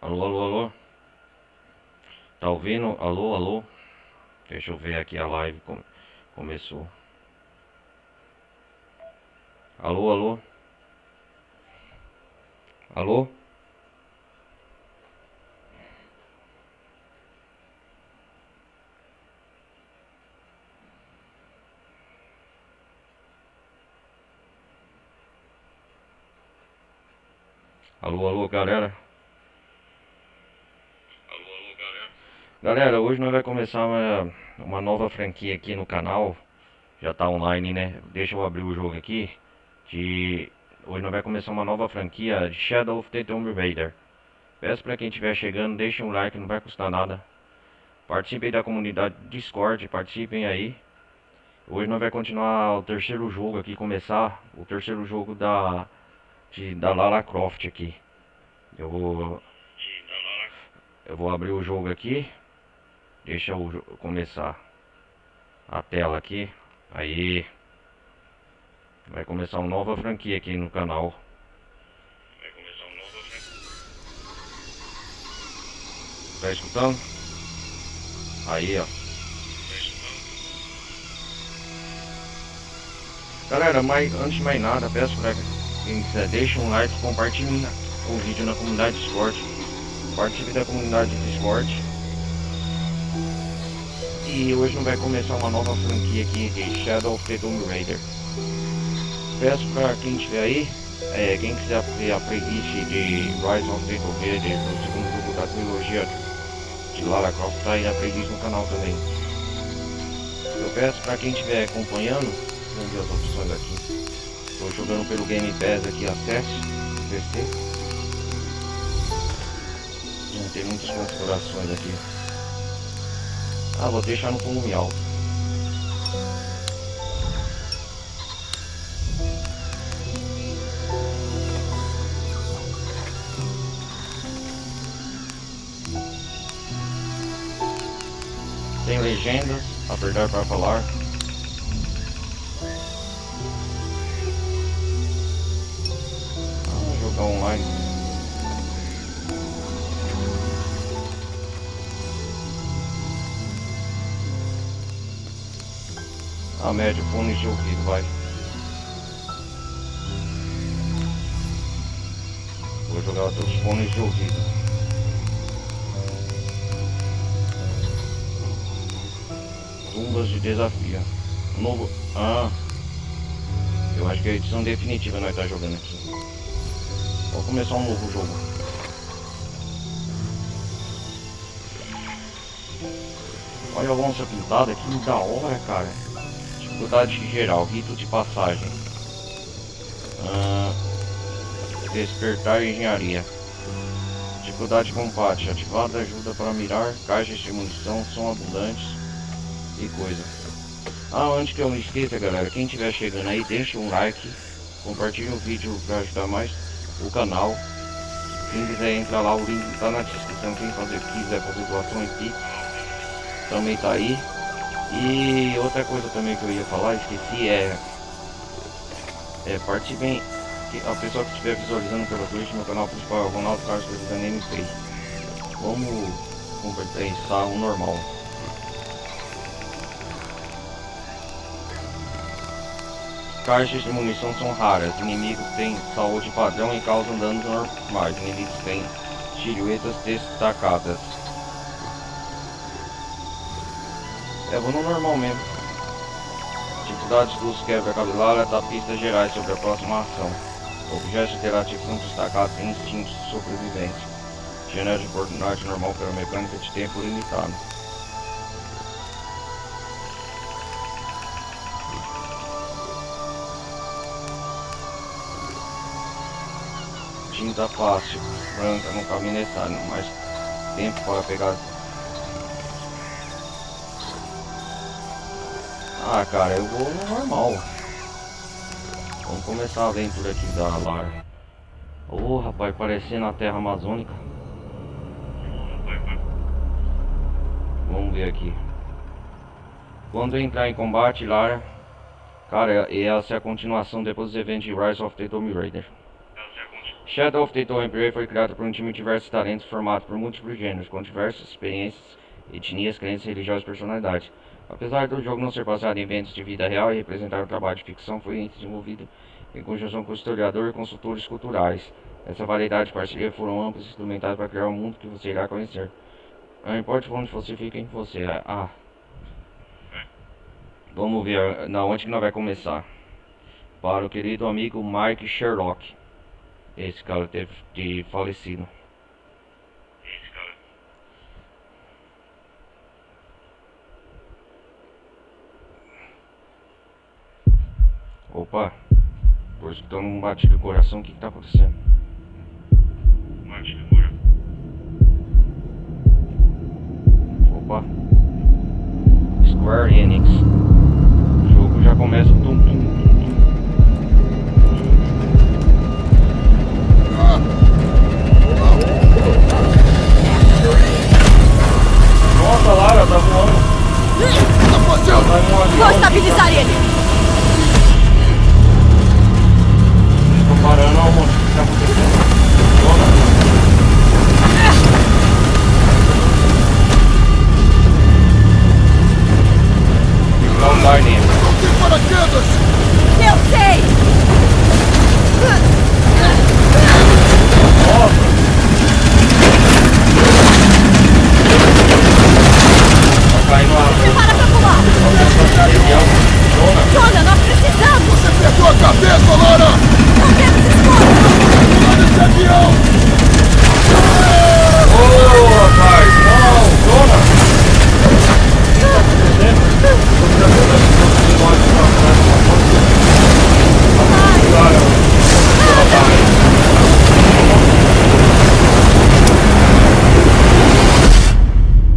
Alô, alô, alô. Tá ouvindo? Alô, alô. Deixa eu ver aqui a live como começou. Alô, alô. Alô? Alô, alô, galera. Galera, hoje nós vai começar uma nova franquia aqui no canal. Já tá online, né? Deixa eu abrir o jogo aqui. Hoje nós vai começar uma nova franquia de Shadow of the Tomb Raider. Peço pra quem estiver chegando, deixem um like, não vai custar nada. Participem da comunidade Discord, participem aí. Hoje nós vai continuar o terceiro jogo aqui, começar o terceiro jogo da Lara Croft aqui. Eu vou abrir o jogo aqui. Deixa eu começar a tela aqui. Aí vai começar uma nova franquia aqui no canal. Tá escutando? Aí, ó. Galera, mas antes de mais nada, peço pra quem quiser, deixa um like, compartilhe o vídeo na comunidade Discord. Participe da comunidade Discord. E hoje não vai começar uma nova franquia aqui de Shadow of the Tomb Raider. Peço pra quem estiver aí, quem quiser ver a playlist de Rise of the Tomb Raider, o segundo jogo da trilogia de Lara Croft, tá aí na playlist no canal também. Eu peço pra quem estiver acompanhando, vamos ver as opções aqui. Estou jogando pelo Game Pass aqui, acesse o PC. Não tem muitas configurações aqui. Vou deixar no volume alto. Tem legendas, apertar para falar. Jogar online. Médio, fones de ouvido, vai. Vou jogar outros fones de ouvido. Tumbas de desafio. Novo. Eu acho que é a edição definitiva nós tá jogando aqui. Vamos começar um novo jogo. Olha a onça pintada, que da hora, cara. Dificuldade geral, rito de passagem. Despertar engenharia. Dificuldade combate. Ativada ajuda para mirar. Caixas de munição são abundantes. E coisa. Antes que eu me esqueça, galera, quem estiver chegando aí, deixa um like. Compartilhe o vídeo para ajudar mais o canal. Quem quiser entrar lá, o link está na descrição. Quem quiser fazer doação aqui, também tá aí. E outra coisa também que eu ia falar, esqueci, participem, a pessoa que estiver visualizando pela Twitch, meu canal principal é o Ronaldo Carlos Presidente Gameplay. Vamos compensar o normal. Caixas de munição são raras, inimigos têm saúde padrão e causam danos normais, inimigos têm silhuetas destacadas. Vou no normal mesmo. Dificuldades dos quebra-cabelara da pistas gerais sobre a próxima ação. Objetos interativos são destacados em instintos de sobrevivência. Janela de oportunidade normal pela mecânica de tempo limitado. Tinta fácil, branca no caminho necessário, mais tempo para pegar. Cara, eu vou no normal. Vamos começar a aventura aqui da Lara. Rapaz, parecendo a terra amazônica. Vamos ver aqui. Quando entrar em combate, Lara. Cara, essa é a continuação depois dos eventos de Rise of the Tomb Raider. Shadow of the Tomb Raider foi criado por um time de diversos talentos formado por múltiplos gêneros, com diversas experiências, etnias, crenças, religiosas e personalidades. Apesar do jogo não ser baseado em eventos de vida real e representar um trabalho de ficção, foi desenvolvido em conjunção com historiadores e consultores culturais. Essa variedade de parcerias foram amplas e instrumentadas para criar um mundo que você irá conhecer. Não importa onde você fica, em você. Vamos ver na onde que nós vai começar. Para o querido amigo Mike Sherlock. Esse cara teve de falecido. Opa, tô escutando um batido do coração. O que tá acontecendo? Batido do coração. Opa. Square Enix. O jogo já começa tum tum tum tum. Nossa, Lara, tá voando. Vou estabilizar ele. Eles estão parando aonde? O que tá acontecendo? Não dá nele. Eu sei. Nossa. Tá caindo água. Prepara pra pular. Jonah, nós precisamos. Você perdeu a cabeça, Lara! Não temos esforço. Pula nesse avião! Ô, rapaz! Não, Jonah! O que tá acontecendo?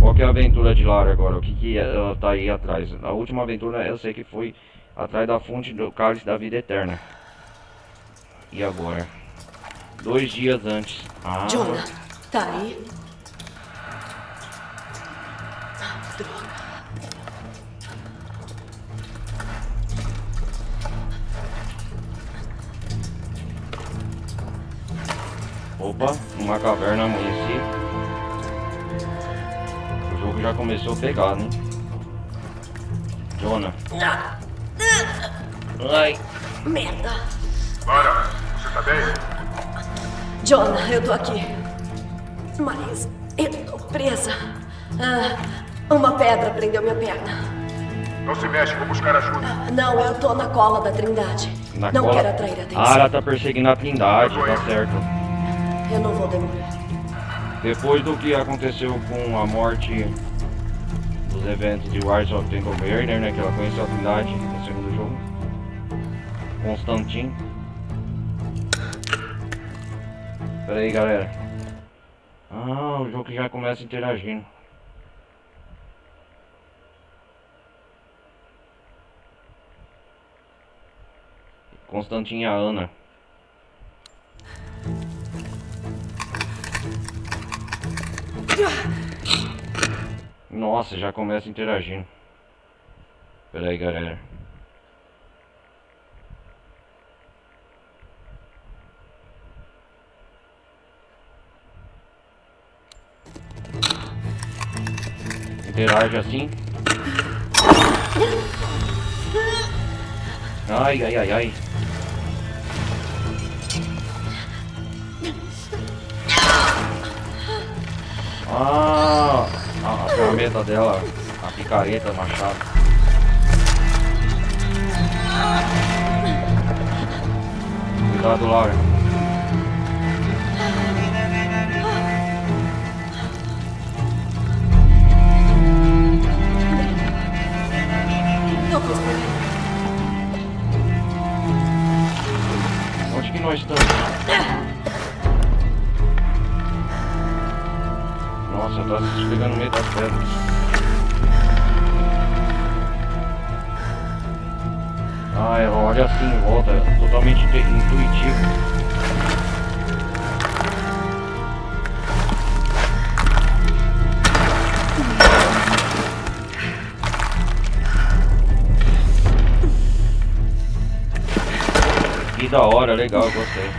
Qual que é a aventura de Lara agora? O que ela tá aí atrás? A última aventura eu sei que foi atrás da fonte do cálice da vida eterna. E agora? 2 dias antes. Jonah, tá aí? Droga. Opa, uma caverna amanheci. O jogo já começou a pegar, né? Jonah. Ai. Merda. Lara, você tá bem? Jonah, eu tô aqui. Mas eu tô presa. Uma pedra prendeu minha perna. Não se mexe, vou buscar ajuda. Não, eu tô na cola da Trindade. Na Não cola? quero atrair atenção. Ah, ela tá perseguindo a Trindade, tá certo. Eu não vou demorar. Depois do que aconteceu com a morte dos eventos de Rise of the Tomb Raider, né? Que ela conheceu a Trindade no segundo jogo. Constantine. Pera aí, galera. O jogo já começa interagindo. Constantine e a Ana. Nossa, já começa interagindo. Pera aí, galera. Interage assim. Ai, ai, ai, ai. A ferramenta dela, a picareta, machado. Cuidado, Lara. Não fiz por mim. Onde que nós estamos? Nossa, tá se pegando no meio das pedras. Ela olha assim em volta, totalmente intuitivo. Que da hora, legal, eu gostei.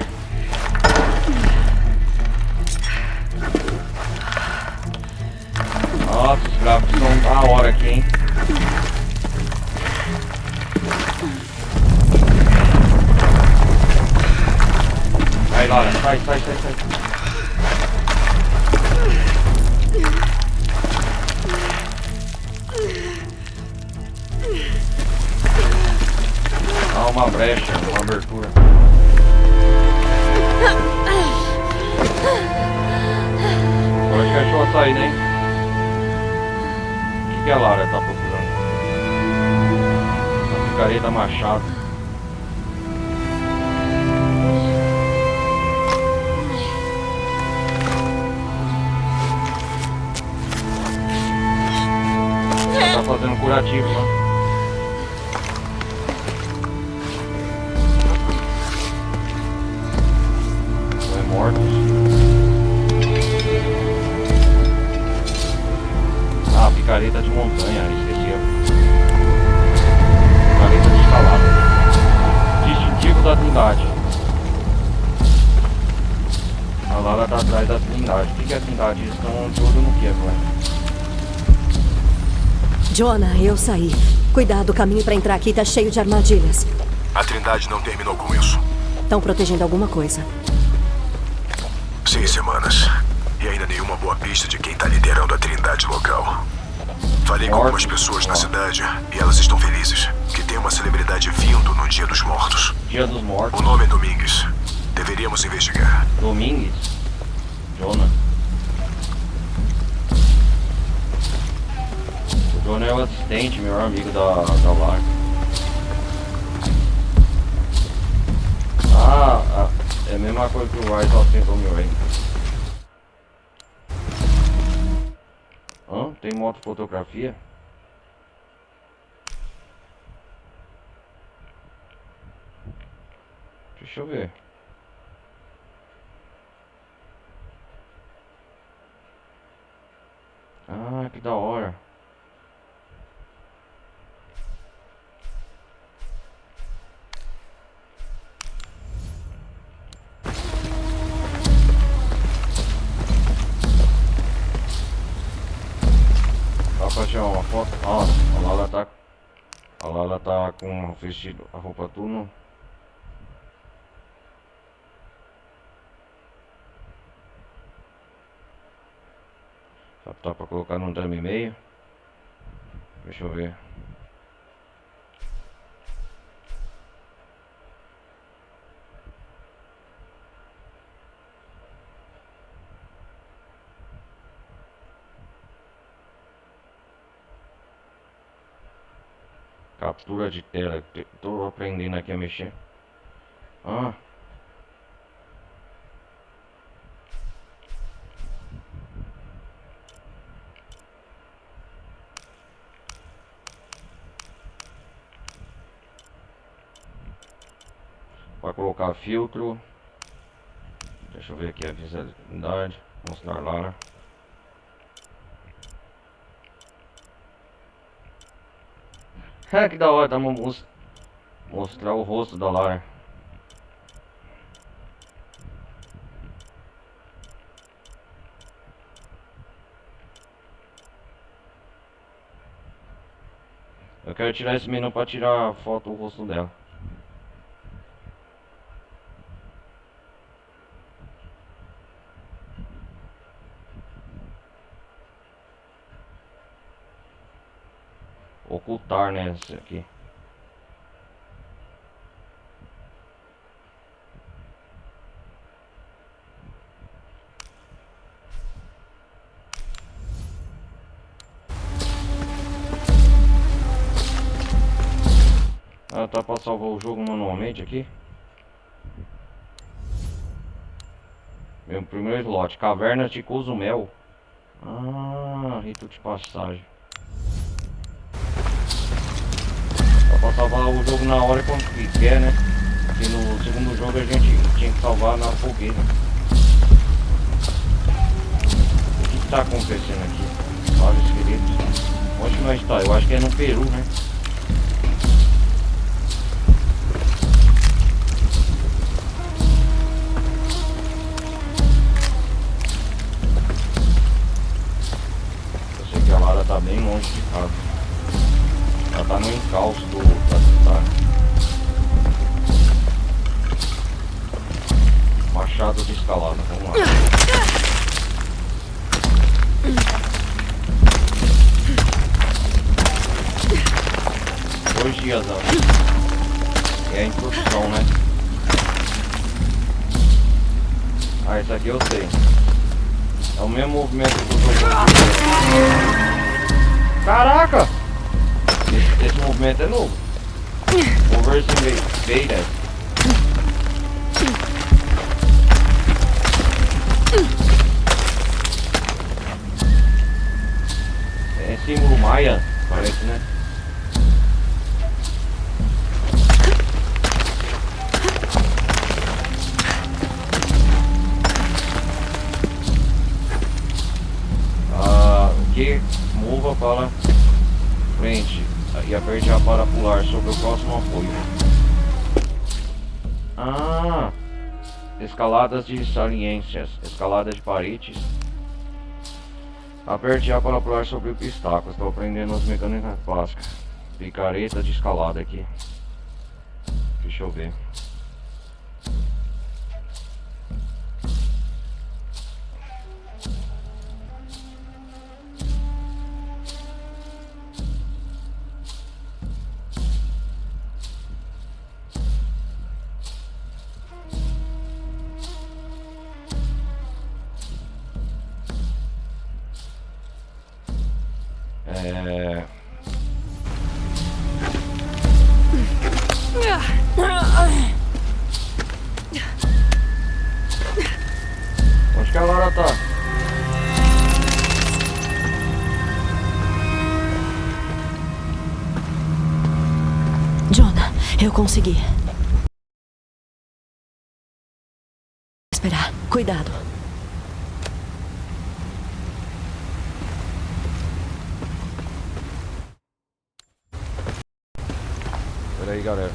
sai. Há uma brecha, uma abertura. Eu acho que achou a saída, hein? O que a Lara tá procurando? A picareta machado. Ela tá fazendo curativo lá. Mortos. Ah, picareta de montanha, esqueci. Picareta de escalada. Distintivo da Trindade. A Lara tá atrás da Trindade. O que é a Trindade? Eles estão de olho no que agora? Jonah, eu saí. Cuidado, o caminho pra entrar aqui tá cheio de armadilhas. A Trindade não terminou com isso. Estão protegendo alguma coisa. 6 semanas. E ainda nenhuma boa pista de quem tá liderando a Trindade local. Falei com algumas pessoas na cidade e elas estão felizes. Que tem uma celebridade vindo no Dia dos Mortos. Dia dos Mortos. O nome é Domingues. Deveríamos investigar. Domingues? Jonah. O Jonah é o assistente, melhor amigo da Lara. É a mesma coisa que o Rise of Tomb Raider. Tem moto fotografia? Deixa eu ver. Ah, que da hora. Pra tirar uma foto. Nossa, a Lala tá com o vestido, a roupa tudo. Só tá pra colocar num drama e meio. Deixa eu ver. Captura de tela. Tô aprendendo aqui a mexer. Para colocar filtro. Deixa eu ver aqui a visibilidade. Mostrar Lara. Que da hora, vamos mostrar o rosto da Lara. Eu quero tirar esse menu para tirar a foto do rosto dela. Ocultar, né, esse aqui. Tá pra salvar o jogo manualmente aqui. Meu primeiro slot, Caverna de Cozumel. Rito de passagem. Pra salvar o jogo na hora quando quer, né? Porque no segundo jogo a gente tinha que salvar na fogueira. O que tá acontecendo aqui? Vários esqueletos. Onde nós tá? Eu acho que é no Peru, né? Eu sei que a Lara tá bem longe de casa. Ela tá no encalço da cidade. machado de escalada. Vamos lá. 2 dias antes. É a introdução, né? Ah, esse aqui eu sei. É o mesmo movimento que eu tô fazendo. Caraca! Esse movimento é novo. Reversing beta. É símbolo maia, parece, né? Que mova para frente e aperte A para pular sobre o próximo apoio. Ah, escaladas de saliências, escalada de paredes. Aperte A para pular sobre obstáculos. Estou aprendendo as mecânicas básicas. Picareta de escalada aqui. Deixa eu ver. Onde que a Lara tá? Jonah, eu consegui. Esperar. Cuidado. Pera aí, galera.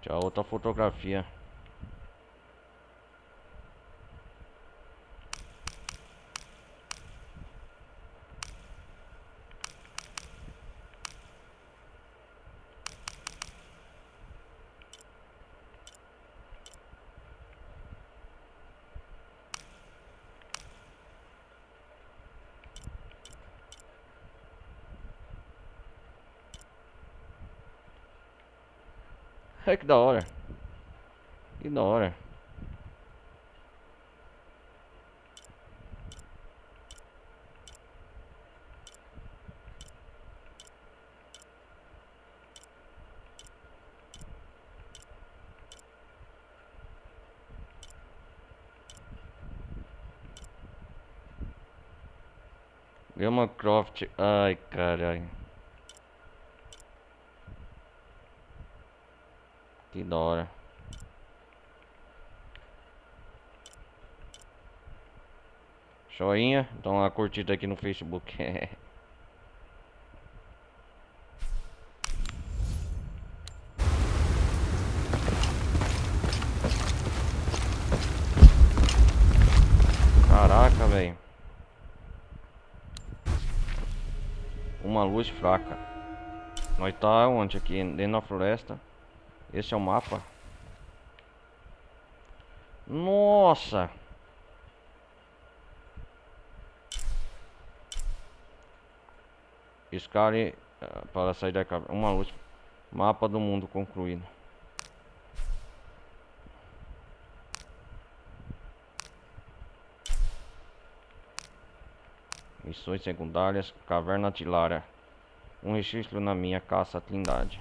Já outra fotografia. É que da hora. Que da hora. Gama Croft. Ai, caralho. Que da hora. Joinha, dá uma curtida aqui no Facebook. Caraca, velho. Uma luz fraca. Nós tá onde aqui? Dentro da floresta. Esse é o mapa. Nossa. Escale para sair da cabra. Uma luz. Mapa do mundo concluído. Missões secundárias. Caverna de Lara. Um registro na minha caça à Trindade.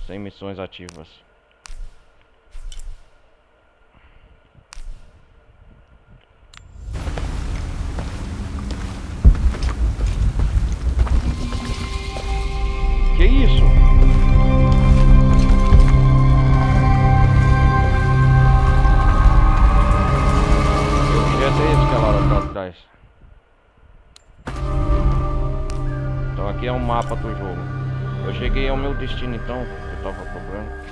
100 missões ativas. Que isso? ela tá atrás. Então aqui é o mapa do jogo. Eu cheguei ao meu destino então, que eu tava procurando.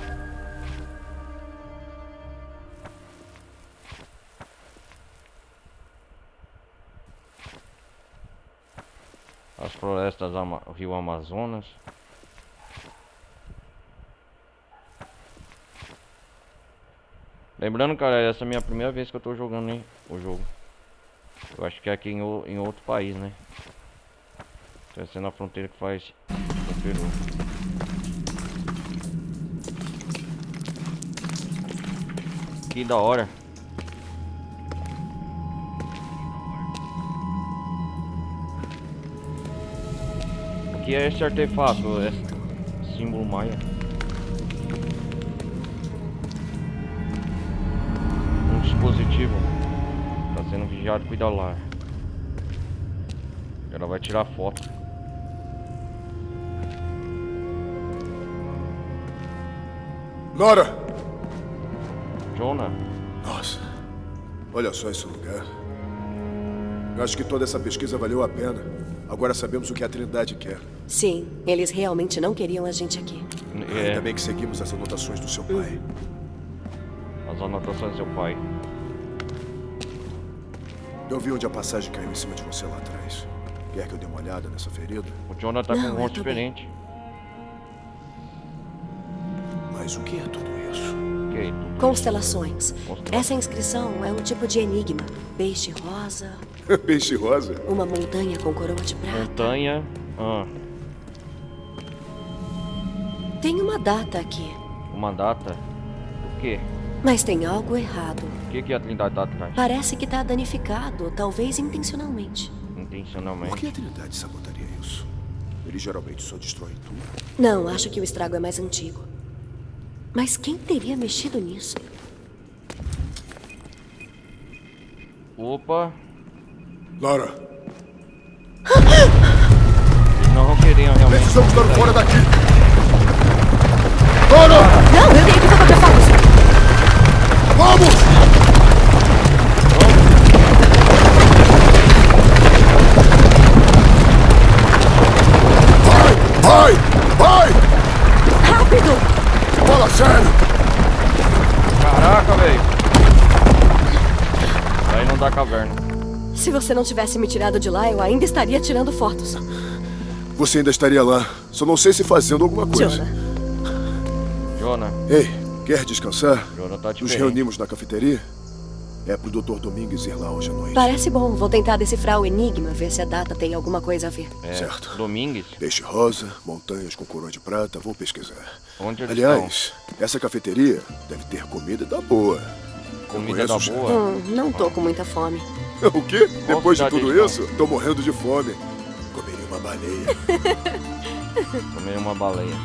As florestas do Rio Amazonas. Lembrando, cara, essa é a minha primeira vez que eu tô jogando o jogo. Eu acho que é aqui em outro país, né? Deve ser na fronteira que faz o Peru. Que da hora. O que é esse artefato? Esse símbolo maia? Um dispositivo. Tá sendo vigiado, cuida lá. Ela vai tirar foto. Nora! Jonah? Nossa, olha só esse lugar. Eu acho que toda essa pesquisa valeu a pena. Agora sabemos o que a Trindade quer. Sim, eles realmente não queriam a gente aqui. Ainda bem que seguimos as anotações do seu pai. As anotações do seu pai. Eu vi onde a passagem caiu em cima de você lá atrás. Quer que eu dê uma olhada nessa ferida? O Jonah tá com um rosto diferente. Mas o que é tudo isso? Ok. Constelações. Essa inscrição é um tipo de enigma. Peixe rosa. Peixe rosa? Uma montanha com coroa de prata. Montanha. Tem uma data aqui. Uma data? O quê? Mas tem algo errado. O que a Trindade tá atrás? Parece que tá danificado, talvez intencionalmente. Intencionalmente. Por que a Trindade sabotaria isso? Eles geralmente só destroem tudo. Não, acho que o estrago é mais antigo. Mas quem teria mexido nisso? Opa. Lara, Eles não queriam realmente. precisamos dar fora daqui! Lara! Não, eu tenho que fotografar isso. Vamos! Vai! Vai! Rápido! Fala sério! Caraca, velho. Saindo da caverna. Se você não tivesse me tirado de lá, eu ainda estaria tirando fotos. Você ainda estaria lá. Só não sei se fazendo alguma coisa. Jonah, Jonah. Ei, quer descansar? Jonah tá Nos diferente. reunimos na cafeteria? É pro Dr. Domingues ir lá hoje à noite. parece bom. Vou tentar decifrar o enigma, ver se a data tem alguma coisa a ver. Certo. Domingues. Peixe rosa, montanhas com coroa de prata, vou pesquisar. Onde eles Aliás, essa cafeteria deve ter comida da boa. estão? Comida da conheço boa. Não tô com muita fome. O quê? Depois de cidade tudo eles isso, tô morrendo de fome. Comeria uma baleia. Comer uma baleia.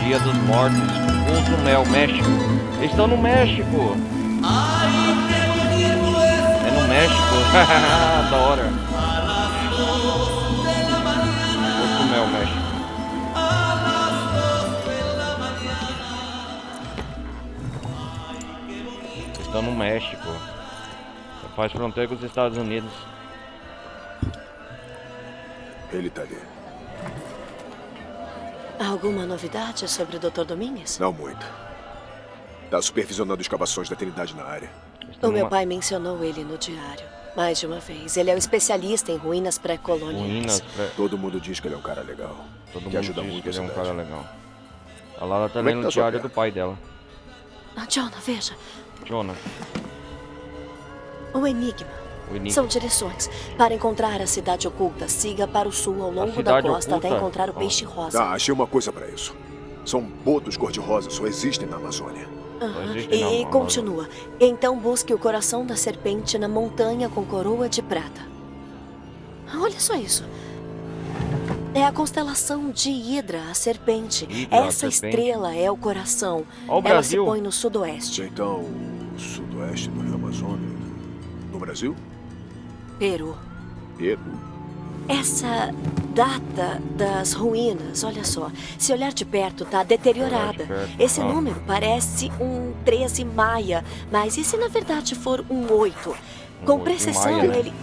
Dia dos Mortos. Cozumel, México. Eles estão no México. É no México. Da hora. Cozumel, México. Eles estão no México. Faz fronteira com os Estados Unidos. Ele tá ali. Alguma novidade sobre o Dr. Domingues? Não muita. Tá supervisionando escavações da Trindade na área. O meu pai mencionou ele no diário. Mais de uma vez. Ele é um especialista em ruínas pré-coloniais. Ruínas. Todo mundo diz que ele é um cara legal. Todo que mundo ajuda diz muito que ele é um a cara cidade. legal. A Lara tá Como é que lendo tá o sua diário perna? do pai dela. Jonah, veja. Jonah. O enigma. O enigma. São direções. Para encontrar a cidade oculta, siga para o sul ao longo da cidade costa até oculta? encontrar o Oh. peixe rosa. Tá, achei uma coisa pra isso. São botos cor-de-rosa, só existem na Amazônia. Aham. existe não, E não, continua. Então busque o coração da serpente na montanha com coroa de prata. Olha só isso. É a constelação de Hidra, a serpente. Hidra, a Essa serpente. estrela é o coração. Ó, o Ela se Brasil. põe no sudoeste. Então, o sudoeste do Rio Amazonas. No Brasil? Peru. Peru. Essa data das ruínas, olha só. Se olhar de perto, tá deteriorada. Olhar de perto, Esse ah. número parece um 13 maia. Mas e se na verdade for um 8? Com precisão, Maia, né? ele...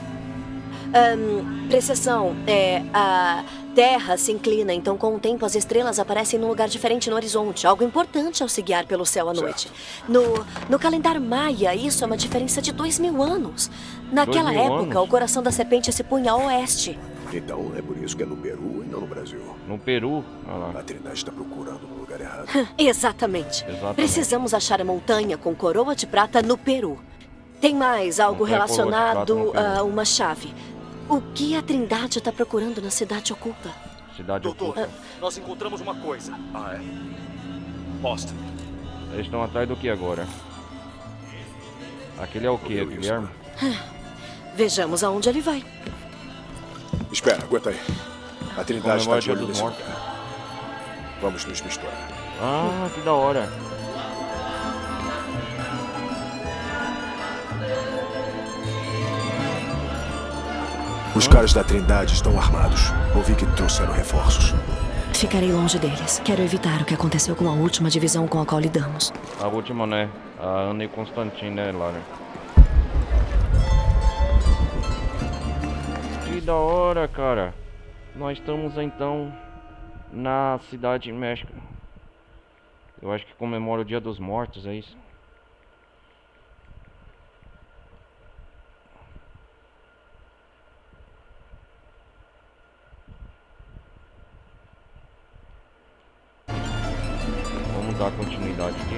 Precessão a Terra se inclina, então com o tempo as estrelas aparecem num lugar diferente no horizonte. Algo importante ao se guiar pelo céu à noite. No calendário maia, isso é uma diferença de 2000 anos. Naquela 2000 época, anos? o coração da serpente se punha a oeste. Então é por isso que é no Peru e não no Brasil. No Peru. Olha lá. A Trindade está procurando no lugar errado. Exatamente. Exatamente. Precisamos achar a montanha com coroa de prata no Peru. Tem mais algo Montanha coroa de prata relacionado no Peru. a uma chave. O que a Trindade está procurando na cidade oculta? Cidade Doutor, oculta. nós encontramos uma coisa. Ah, é? Mostra. Eles estão atrás do que agora? Aquele é o que, Guilherme? Vejamos aonde ele vai. Espera, aguenta aí. A Trindade está Comemorar de Dia olho dos nesse Mortos. lugar. Vamos nos misturar. Ah, que da hora. Os caras da Trindade estão armados. Ouvi que trouxeram reforços. Ficarei longe deles. Quero evitar o que aconteceu com a última divisão com a qual lidamos. A última, né? A Ana e Constantine, né, Lara? Que da hora, cara. Nós estamos, então, na cidade de México. Eu acho que comemora o Dia dos Mortos, é isso? Vamos dar continuidade aqui.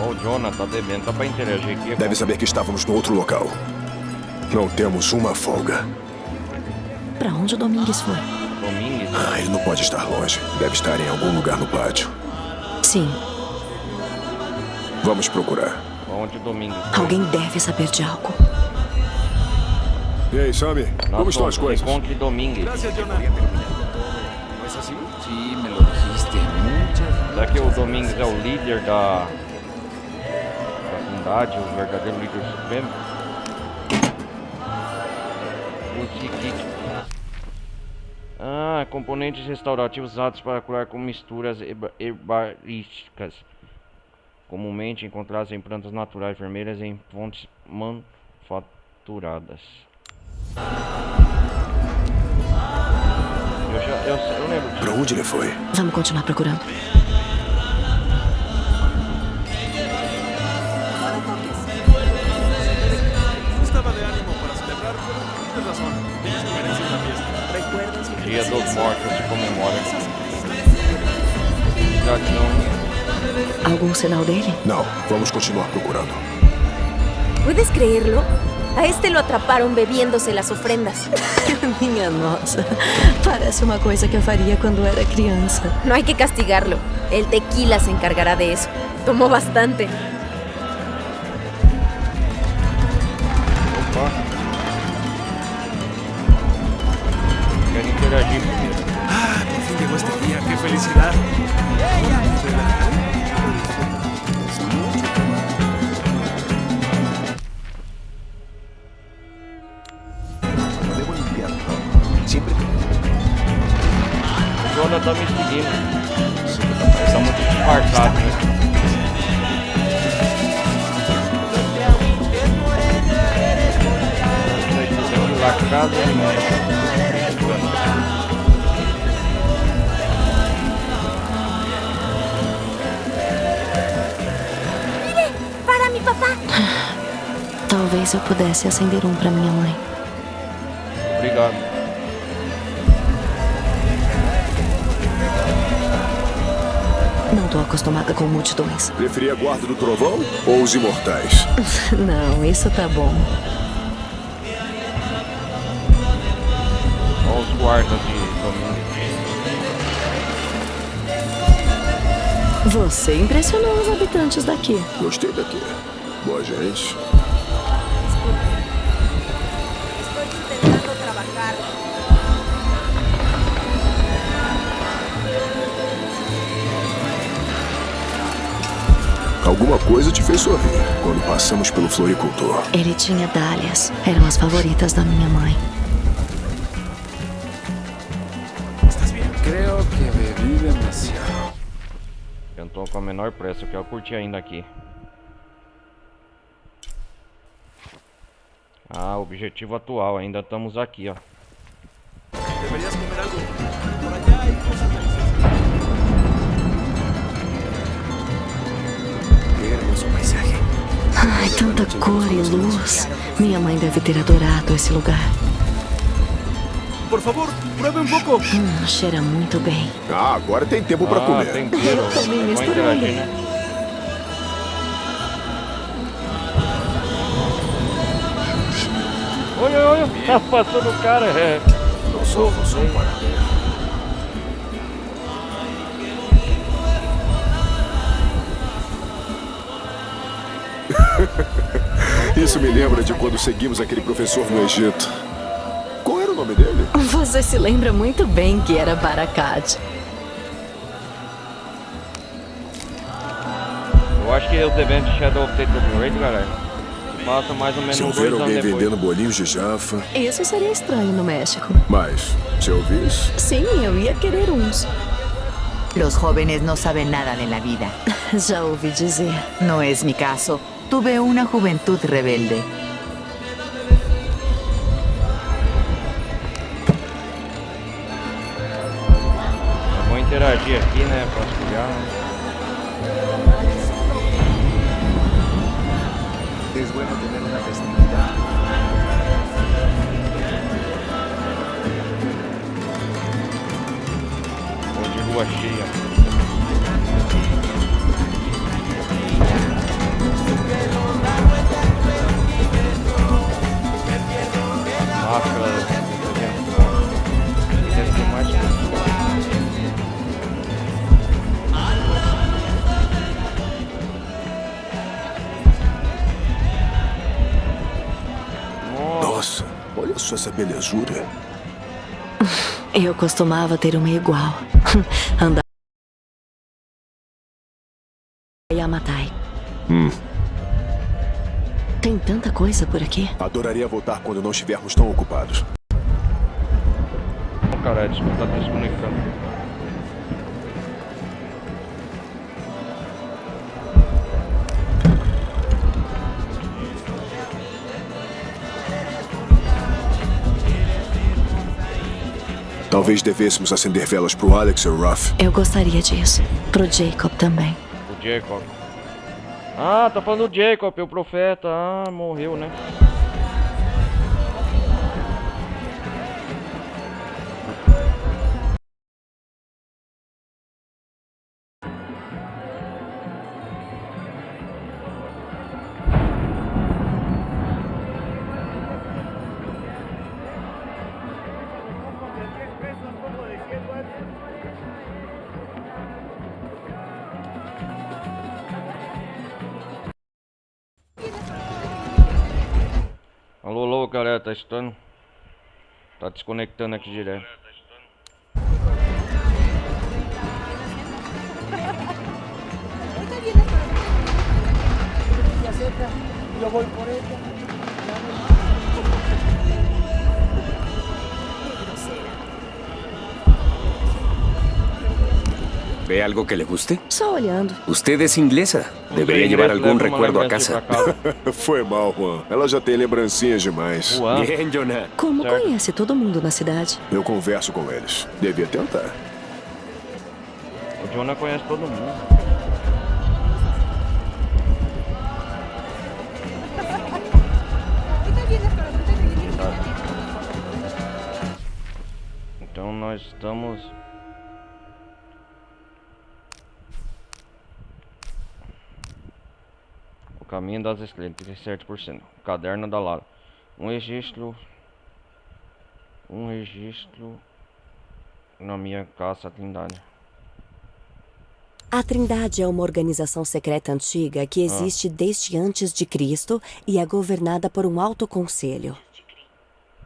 Ó, o Jonah tá bebendo, tá pra interagir aqui. Deve saber que estávamos no outro local. Não temos uma folga. Pra onde o Domingues foi? Domingues. Ah, ele não pode estar longe. Deve estar em algum lugar no pátio. Sim, Vamos procurar. Onde o Domingues? alguém deve saber de algo. E aí, Sammy? Como estão as coisas? Encontre Domingues. Gracias, Jonah. ¿No es así? Sí, me lo dijiste muchas Será que o Domingues é o líder da Trindade, o verdadeiro líder supremo? Ah, componentes restaurativos usados para curar com misturas herbalísticas, comumente encontrados em plantas naturais vermelhas em fontes manufaturadas. Eu lembro disso. Pra onde ele foi? Vamos continuar procurando. No estaba de ánimo para celebrar, pero tienes razón. Tienes que merecer una fiesta. Dia dos Mortos se comemora. Gratidão. Algum sinal dele? Não, vamos continuar procurando. ¿Puedes creerlo? A este lo atraparon bebiéndose las ofrendas. Minha nossa, parece uma coisa que eu faria quando era criança. No hay que castigarlo. El tequila se encargará de eso. Tomó bastante. Opa. Quero interagir primeiro. Ah, por fin llegó este día. ¡Qué felicidad! Debo limpiar todo. Siempre O Jonah tá me seguindo. Ele tá muito disfarçado, né? Tem que ir lá casa de México. ¡Para mi papá! Talvez eu pudesse acender um pra minha mãe. Obrigado. Não tô acostumada com multidões. preferia a Guarda do Trovão ou os Imortais? Não, isso tá bom. Olha os guardas de Domingues. Você impressionou os habitantes daqui. Gostei daqui. Boa gente. Estoy intentando trabajar. Alguma coisa te fez sorrir quando passamos pelo floricultor. Ele tinha dálias. Eram as favoritas da minha mãe. ¿Estás bien? Creo que bebí demasiado. Eu não tô com a menor pressa, eu quero curtir ainda aqui. Ah, objetivo atual, ainda estamos aqui, ó. Deberías comer algo. Por allá hay cosas deliciosas. Qué hermoso paisaje. Ai, tanta cor e luz. Minha mãe deve ter adorado esse lugar. Por favor, pruebe un poco. Cheira muito bem. Ah, agora tem tempo pra comer. Tempero. Também Vamos misturando. interagir, né? Olha, tá passando o cara, Não sou um parado. Isso me lembra de quando seguimos aquele professor no Egito. Qual era o nome dele? Você se lembra muito bem que era Barakat. Eu acho que os eventos de Shadow of the Tomb Raider, galera, passa mais ou menos Se eu 2 ver anos alguém depois. vendendo bolinhos de Jaffa. Isso seria estranho no México. Mas, se eu visse, Sim, eu ia querer uns. Los jóvenes no saben nada de la vida. Já ouvi dizer. No es mi caso. Tuve una juventud rebelde. Eu vou interagir aqui, né, pra escolher. Es bueno tener una festividad. Vou de lua cheia. Máscara. Deve ter mais coisa. nossa, olha só essa belezura. Eu costumava ter uma igual. Andar. Yamatai. Tem tanta coisa por aqui. Adoraria voltar quando não estivermos tão ocupados. Oh, cara, desculpa, tá desconectando. Talvez devêssemos acender velas pro Alex e o Ruff. Eu gostaria disso. Pro Jacob também. O Jacob. Ah, tá falando do Jacob, o profeta. Ah, morreu, né? Alô, alô, galera, tá escutando? Tá desconectando aqui direto. ¿Ve algo que le guste? Só olhando. Usted es inglesa. Debería llevar algún recuerdo a casa. Foi mal, Juan. Ela já tem lembrancinhas demais. Juan, Bien, Jonah. Como Certo. conhece todo mundo na cidade? Eu converso com eles. Devia tentar. o Jonah conhece todo mundo. Então nós estamos... O caminho das estrelas, 37%. Caderno da Lara. Um registro na minha caça Trindade. A Trindade é uma organização secreta antiga que existe desde antes de Cristo e é governada por um alto conselho.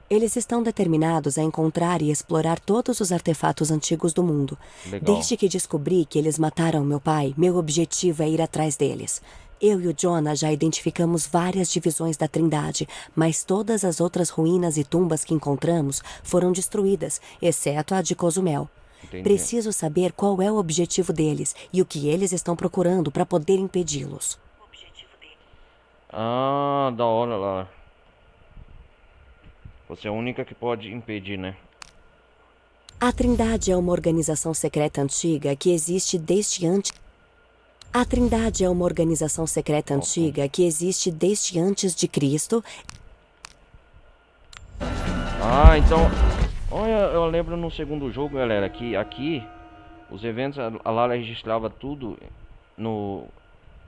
Eles estão determinados a encontrar e explorar todos os artefatos antigos do mundo. Legal. Desde que descobri que eles mataram meu pai, meu objetivo é ir atrás deles. Eu e o Jonah já identificamos várias divisões da Trindade, mas todas as outras ruínas e tumbas que encontramos foram destruídas, exceto a de Cozumel. Entendi. Preciso saber qual é o objetivo deles e o que eles estão procurando para poder impedi-los. Ah, da hora, Lara. Você é a única que pode impedir, né? A Trindade é uma organização secreta antiga que existe desde antes... A Trindade é uma organização secreta antiga que existe desde antes de Cristo. Ah, então... Olha, eu lembro no segundo jogo, galera, que aqui... Os eventos, a Lara registrava tudo no...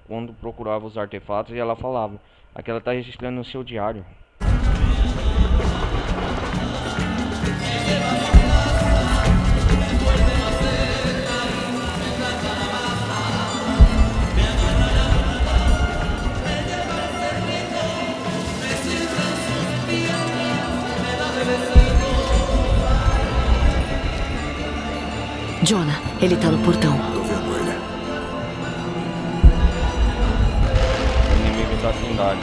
Quando procurava os artefatos e ela falava. Aqui ela tá registrando no seu diário. Jonah, ele tá no portão. Tô vendo ele. Inimigo da Trindade.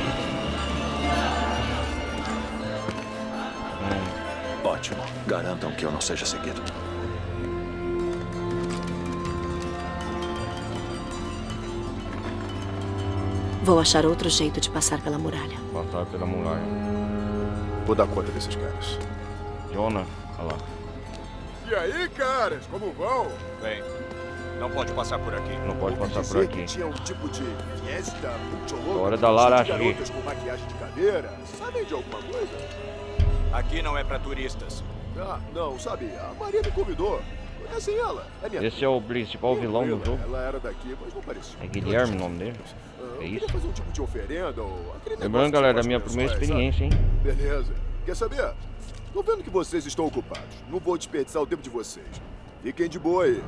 Ótimo. Garantam que eu não seja seguido. Vou achar outro jeito de passar pela muralha. Passar pela muralha. Vou dar conta desses caras. Jonah, olha lá. E aí, caras, como vão? Bem, não pode passar por aqui. Não pode Ouvi passar dizer por que aqui. tinha um tipo de fiesta muito louca. Hora da Lara cheio de agir. garotas com maquiagem de caveira. Sabem de alguma coisa? Aqui não é pra turistas. Ah, não, sabe, a Maria me convidou. Conhecem ela? É minha Esse é o principal vilão do jogo. Ela era daqui, mas não parecia. É Guilherme o nome dele? Eu É isso? queria fazer um tipo de oferenda ou aquele Lembrando, negócio galera, que da faz minha com primeira lençóis, sabe? experiência, hein? Beleza. Quer saber? Tô vendo que vocês estão ocupados. Não vou desperdiçar o tempo de vocês. Fiquem de boa aí.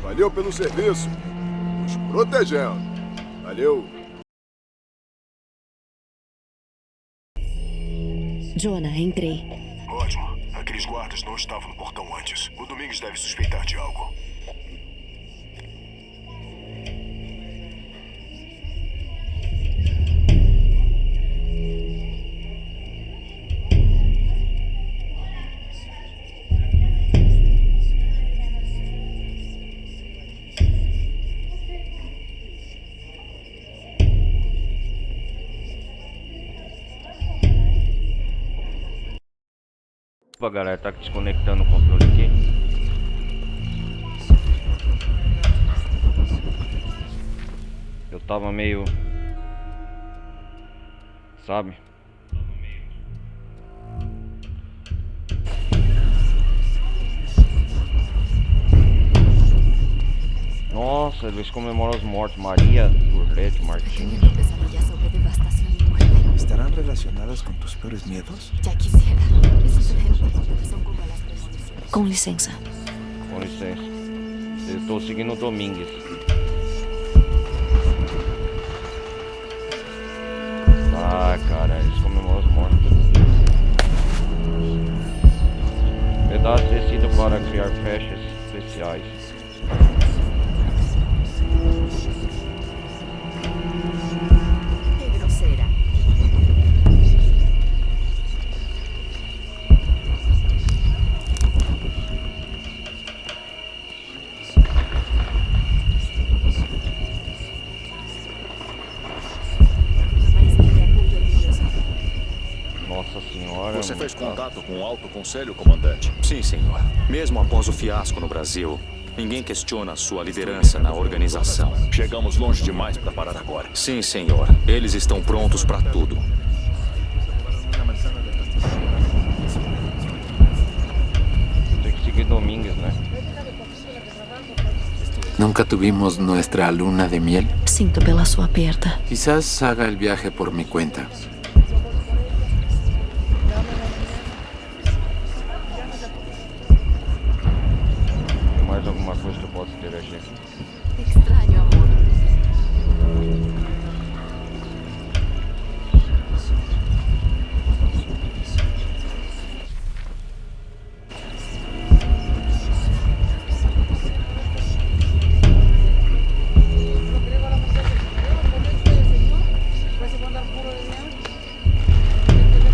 Valeu pelo serviço. Nos protegendo. Valeu. Jonah, entrei. Ótimo. Aqueles guardas não estavam no portão antes. O Domingues deve suspeitar de algo. Opa, galera, tá desconectando o controle aqui. Eu tava meio... Sabe? Nossa, eles comemoram os mortos. Maria, Urlete, Martins. Pesadillas sobre devastación y muerte. ¿Estarán relacionadas con tus peores miedos? Ya quisiera. Esos ejemplos son como las premoniciones. Com licença. Com licença. Eu tô seguindo o Domingues. Ah, cara, eles comemoram os mortos. Pedaço de tecido para criar fechas especiais. Qué grosera. Una maestría muy orgullosa. Nossa senhora. Você fez mano. contato com o Alto Conselho, comandante? Sim, senhor. Mesmo após o fiasco no Brasil, ninguém questiona sua liderança na organização. Chegamos longe demais para parar agora. Sim, senhor. Eles estão prontos para tudo. Tem que seguir Domingues, né? Nunca tuvimos nuestra luna de miel. Sinto pela sua perda. Quizás haga el viaje por mi cuenta. Tem mais alguma coisa que eu posso interagir aqui? Extraño amor.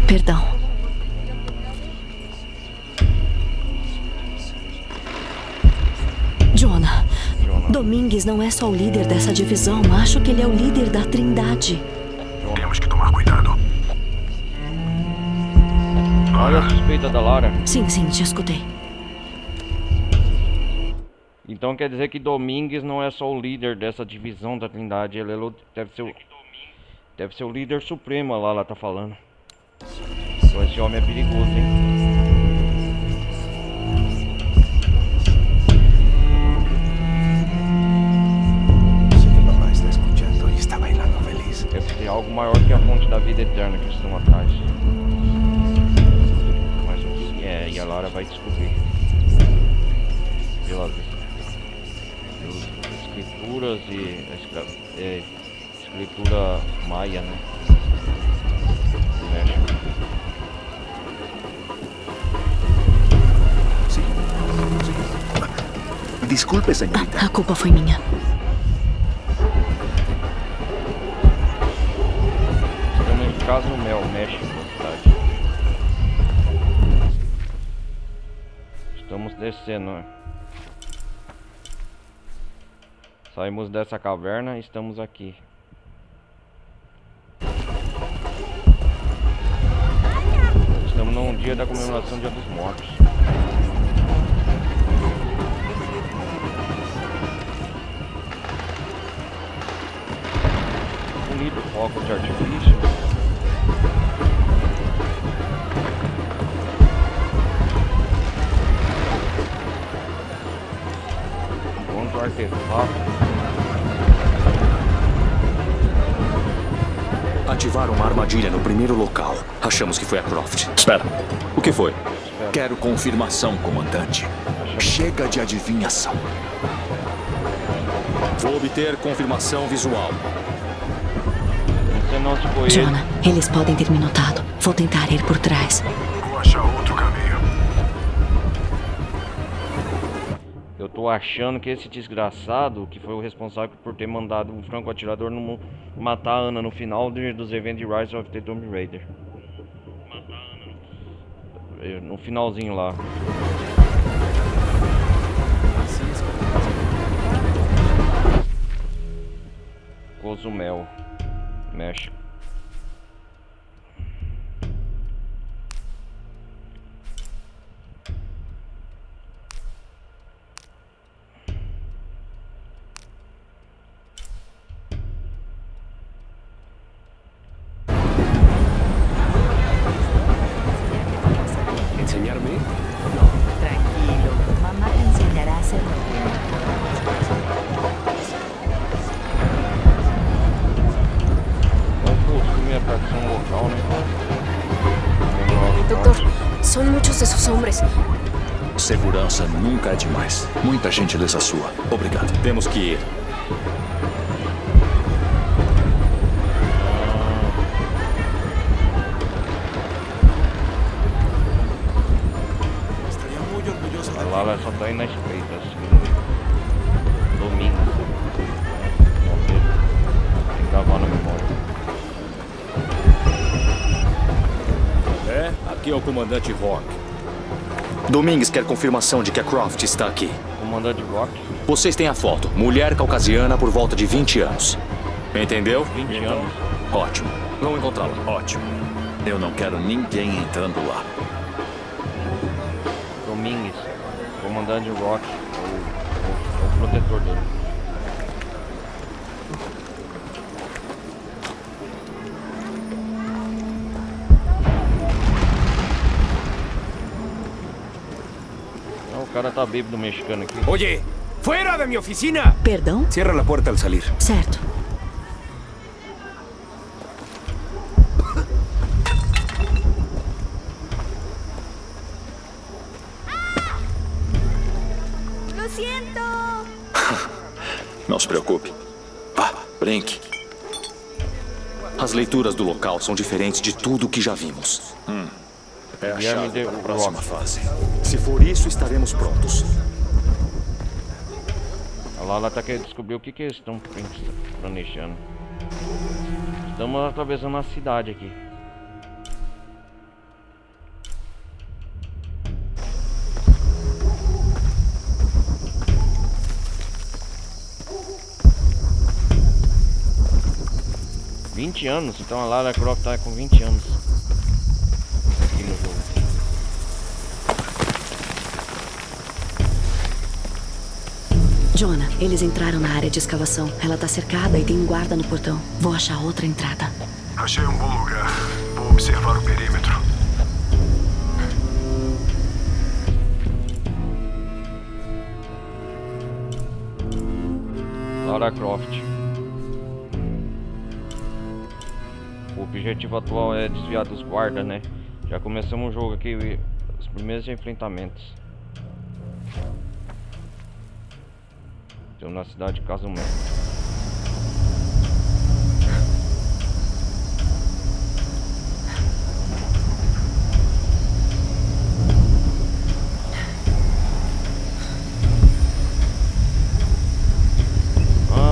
Perdão. Domingues não é só o líder dessa divisão. Acho que ele é o líder da Trindade. Temos que tomar cuidado. Olha a suspeita da Lara. Sim, te escutei. Então quer dizer que Domingues não é só o líder dessa divisão da Trindade. Ele deve ser o líder supremo lá, ela tá falando. Então esse homem é perigoso, hein? Deve ser algo maior que a fonte da vida eterna que estão atrás. Mas o que é? E a Lara vai descobrir. Pelas escrituras e escritura maia, né? Do México. Disculpe, señorita. A culpa foi minha. Estamos em Casa no Mel, México, cidade. Estamos descendo, né? Saímos dessa caverna e estamos aqui. Estamos num dia da comemoração do Dia dos Mortos. Bonito foco de artifício. Quanto artefato. Ativaram uma armadilha no primeiro local. Achamos que foi a Croft. Espera. O que foi? Quero confirmação, comandante. Chega de adivinhação. Vou obter confirmação visual. Você não se foi. Jonah, eles podem ter me notado. Vou tentar ir por trás. Vou achar outro caminho. Eu tô achando que esse desgraçado, que foi o responsável por ter mandado um franco-atirador matar a Ana no final dos eventos de Rise of the Tomb Raider. No finalzinho lá. Cozumel, México. Tranquilo. Mamá te enseñará a hacerlo. Local, né? Doctor, son muchos de sus hombres. Segurança nunca é demais. Muita gentileza sua. Obrigado. Temos que ir. A Lala só tá indo na espreita, assim. Domingo. Tem que gravar na memória. Aqui é o comandante Rock. Domingues quer confirmação de que a Croft está aqui. Comandante Rock? Vocês têm a foto. Mulher caucasiana por volta de 20 anos. Entendeu? 20 anos. Ótimo. Vamos encontrá-la. Ótimo. Eu não quero ninguém entrando lá. Domingues. Comandante Rock. O protetor dele. O cara tá bêbado mexicano aqui. Oye, fuera de mi oficina. Perdão? Cierra la puerta al salir. Certo. Lo siento. Não se preocupe. Vá, brinque. As leituras do local são diferentes de tudo o que já vimos. É a chave para a próxima fase. Se for isso, estaremos prontos. A Lala tá querendo descobrir o que eles estão planejando. Estamos atravessando a cidade aqui. 20 anos, então a Lara Croft tá com 20 anos aqui no jogo. Jonah, eles entraram na área de escavação. Ela tá cercada e tem um guarda no portão. Vou achar outra entrada. Achei um bom lugar. Vou observar o perímetro. Lara Croft. O objetivo atual é desviar dos guardas, né? Já começamos o jogo aqui, os primeiros enfrentamentos. Estamos na cidade de Cozumel.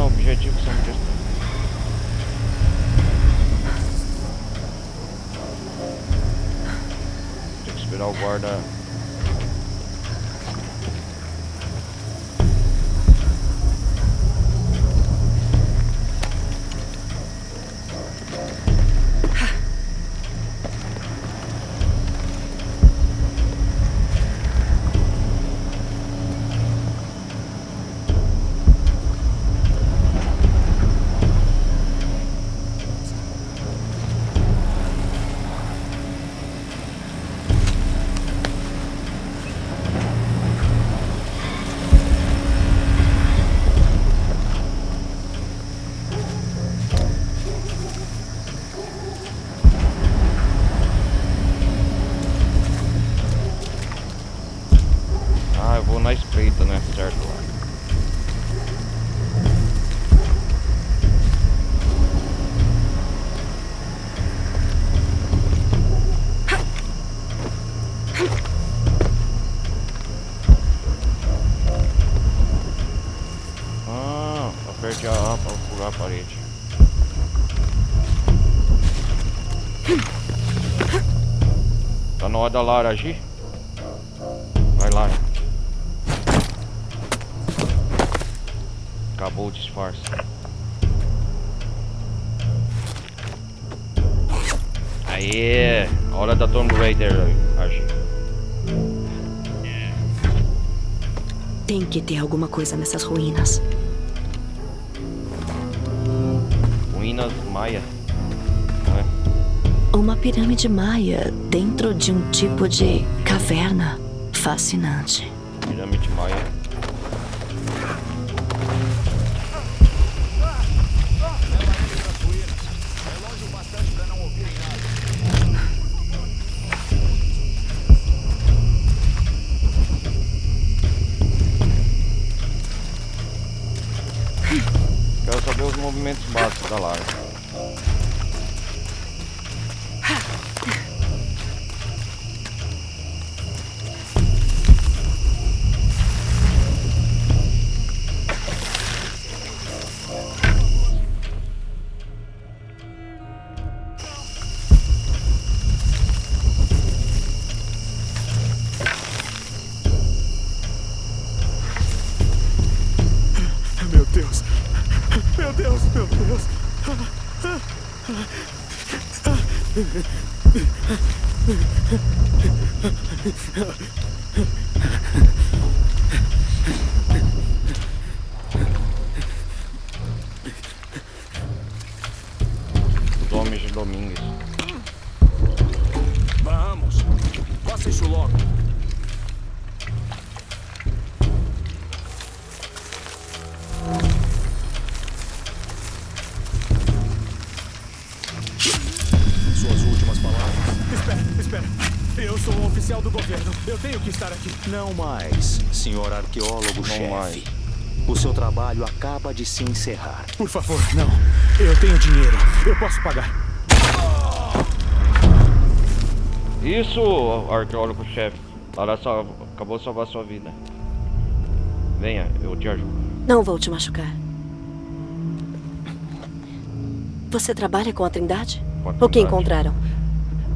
Objetivo são textos. Tem que esperar o guarda. Na espreita, né? Certo. Aperte a A para furar a parede. Tá na hora da Lara agir? Vai, Lara. Acabou o disfarce. Aê! Hora da Tomb Raider agir. Tem que ter alguma coisa nessas ruínas. Ruínas maia. Não é? Uma pirâmide maia dentro de um tipo de caverna. Fascinante. Pirâmide maia. Quero saber os movimentos básicos da Lara. Meu Deus. Os homens de Domingues. Vamos, faça isso logo. Suas últimas palavras. Espera. Eu sou um oficial do governo. Eu tenho que estar aqui. Não mais, senhor arqueólogo-chefe. O seu trabalho acaba de se encerrar. Por favor, não. Eu tenho dinheiro. Eu posso pagar. Isso, arqueólogo-chefe. Lara acabou de salvar sua vida. Venha, eu te ajudo. Não vou te machucar. Você trabalha com a Trindade? O que encontraram?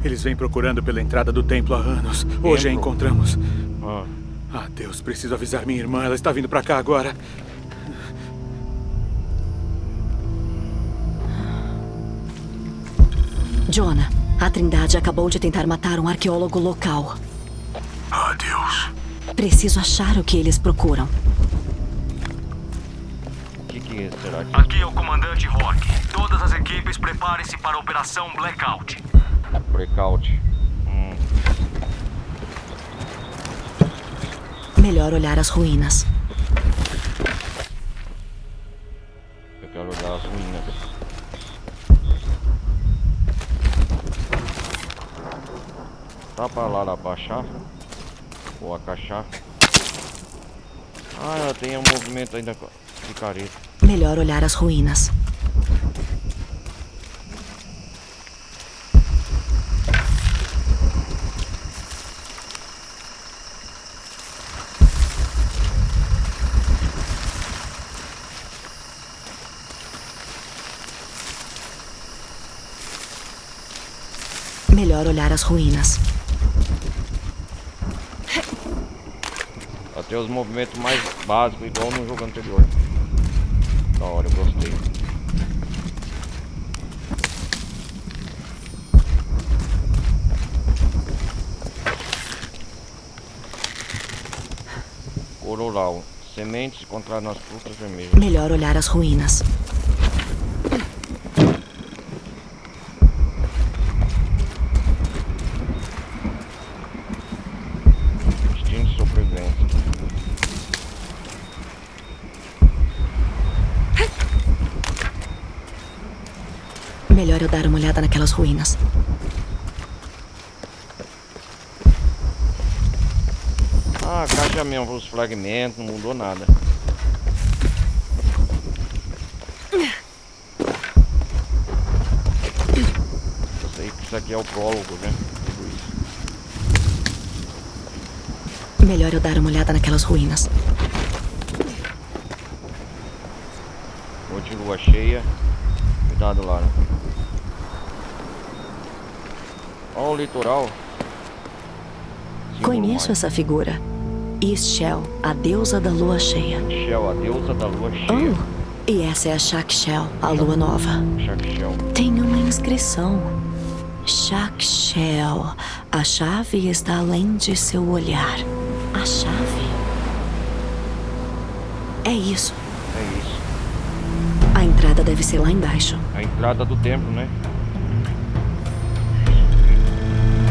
Eles vêm procurando pela entrada do templo há anos. Hoje a encontramos. Ah, Deus, preciso avisar minha irmã. Ela está vindo pra cá agora. Jonah, a Trindade acabou de tentar matar um arqueólogo local. Ah, Deus. Preciso achar o que eles procuram. O que será que... Aqui é o comandante Rock. Todas as equipes preparem-se para a Operação Blackout. Blackout. Melhor olhar as ruínas. Eu quero olhar as ruínas. Tá pra lá abaixar? Ou acaixar? Ah, ela tem um movimento ainda de careta. Melhor olhar as ruínas. Melhor olhar as ruínas. Até os movimentos mais básicos, igual no jogo anterior. Da hora, eu gostei. Cororal. Sementes encontradas nas frutas vermelhas. Melhor olhar as ruínas. Instinto de sobrevivência. Melhor eu dar uma olhada naquelas ruínas. Ah, a caixa mesmo, os fragmentos, não mudou nada. Eu sei que isso aqui é o prólogo, né? Tudo isso. Melhor eu dar uma olhada naquelas ruínas. Noite de lua cheia. Cuidado, Lara. Olha o litoral. Conheço essa figura. Ischel, a deusa da lua cheia. Ischel, a deusa da lua cheia. E essa é a Shakshel, a lua nova. Shakshel. Tem uma inscrição. Shakshel, a chave está além de seu olhar. A chave? É isso. É isso. A entrada deve ser lá embaixo. A entrada do templo, né?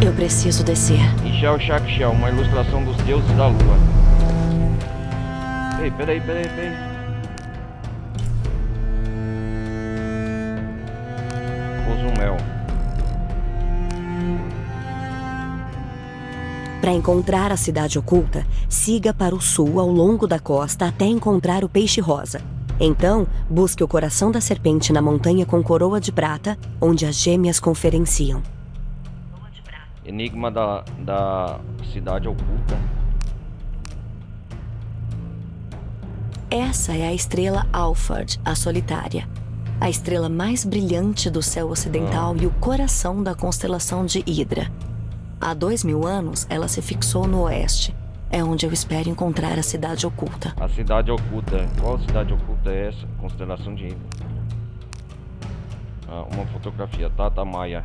Eu preciso descer. Ischel Shakshel, uma ilustração dos deuses da lua. Ei, peraí. Cozumel. Para encontrar a cidade oculta, siga para o sul ao longo da costa até encontrar o peixe rosa. Então, busque o coração da serpente na montanha com coroa de prata, onde as gêmeas conferenciam. Enigma da cidade oculta. Essa é a estrela Alphard, a solitária. A estrela mais brilhante do céu ocidental e o coração da constelação de Hidra. Há 2000 anos, ela se fixou no oeste. É onde eu espero encontrar a cidade oculta. A cidade oculta. Qual cidade oculta é essa? Constelação de Hidra. Uma fotografia. Tata Maia.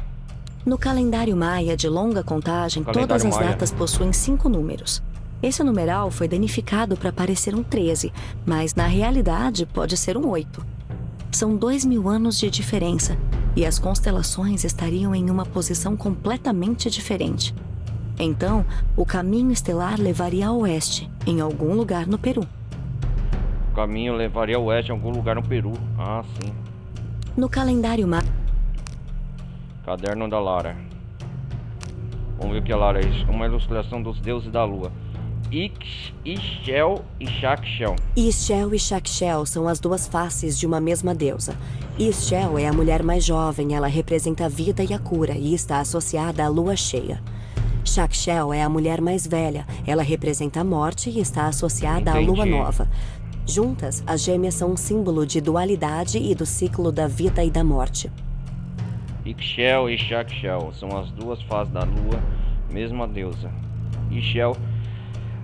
No calendário maia de longa contagem, todas as datas possuem 5 números. Esse numeral foi danificado para parecer um 13, mas na realidade pode ser um 8. São 2000 anos de diferença, e as constelações estariam em uma posição completamente diferente. Então, o caminho estelar levaria a oeste, em algum lugar no Peru. O caminho levaria a oeste em algum lugar no Peru. Ah, sim. No calendário maia... Caderno da Lara. Vamos ver o que a Lara é isso. Uma ilustração dos deuses da lua. Ischel e Shakshel. Ischel e Shakshel são as duas faces de uma mesma deusa. Ischel é a mulher mais jovem, ela representa a vida e a cura e está associada à lua cheia. Shakshel é a mulher mais velha, ela representa a morte e está associada à lua nova. Juntas, as gêmeas são um símbolo de dualidade e do ciclo da vida e da morte. Ischel e Shakshel são as duas faces da lua, mesma deusa. Ischel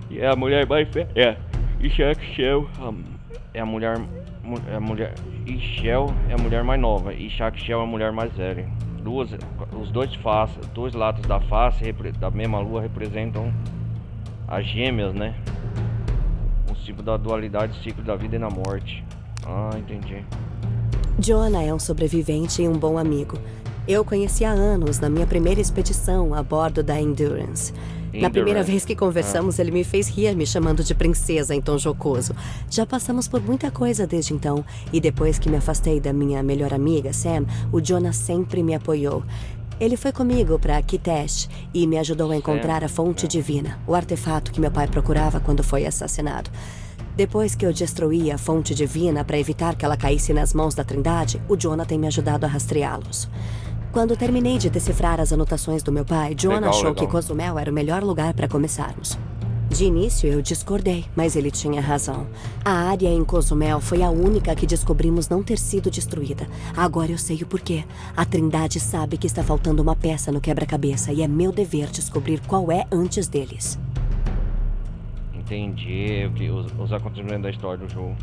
é a mulher mais velha. E Shakshel é a mulher. Ischel é a mulher mais nova. E Shakshel é a mulher mais velha. os dois lados da face da mesma lua representam as gêmeas, né? O símbolo da dualidade, o ciclo da vida e da morte. Ah, entendi. Jonah é um sobrevivente e um bom amigo. Eu o conheci há anos na minha primeira expedição a bordo da Endurance. Na primeira vez que conversamos, ele me fez rir, me chamando de princesa em tom jocoso. Já passamos por muita coisa desde então, e depois que me afastei da minha melhor amiga, Sam, o Jonah sempre me apoiou. Ele foi comigo para Kitesh e me ajudou a encontrar a fonte divina, o artefato que meu pai procurava quando foi assassinado. Depois que eu destruí a fonte divina para evitar que ela caísse nas mãos da Trindade, o Jonah tem me ajudado a rastreá-los. Quando terminei de decifrar as anotações do meu pai, Jonah achou que Cozumel era o melhor lugar para começarmos. De início, eu discordei, mas ele tinha razão. A área em Cozumel foi a única que descobrimos não ter sido destruída. Agora eu sei o porquê. A Trindade sabe que está faltando uma peça no quebra-cabeça e é meu dever descobrir qual é antes deles. Entendi os acontecimentos da história do jogo.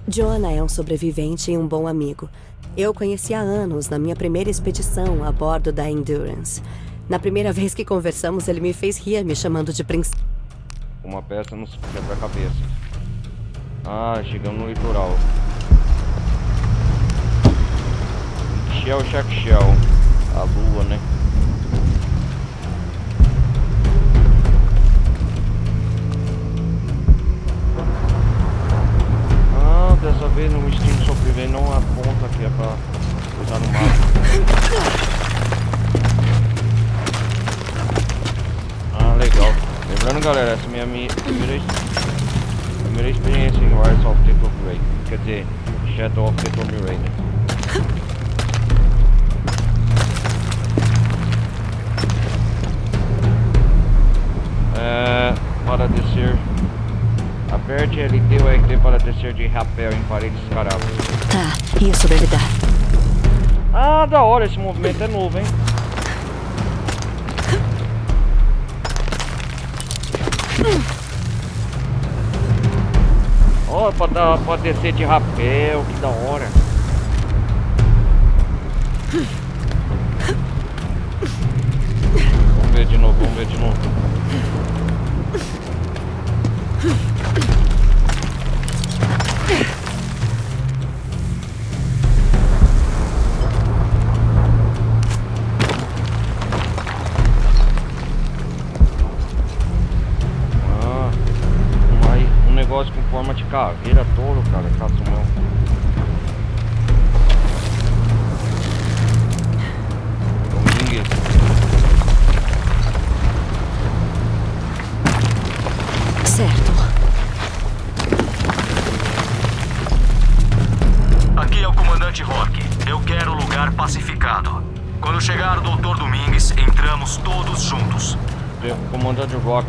Jonah é um sobrevivente e um bom amigo. Eu o conheci há anos na minha primeira expedição a bordo da Endurance. Na primeira vez que conversamos, ele me fez rir, me chamando de princesa. Uma peça no quebra-cabeça. Ah, chegamos no litoral. Shell, Shack Shell. A lua, né? Ah, dessa vez no instinto sobreviver não aponta que é pra usar no mapa. Ah, legal. Lembrando, galera, essa é a minha primeira experiência em Rise of the Tomb Raider. Quer dizer, Shadow of the Tomb Raider. Para descer, aperte LT ou RT para descer de rapel em paredes escaráveis. Tá, isso deve dar. Ah, da hora, esse movimento é novo, hein? Ó, pode descer de rapel, que da hora. Vamos ver de novo, vamos ver de novo. Com forma de caveira, touro, cara, Cozumel. Domingues. Certo. Aqui é o comandante Rock. Eu quero o lugar pacificado. Quando chegar o Dr. Domingues, entramos todos juntos. Comandante Rock.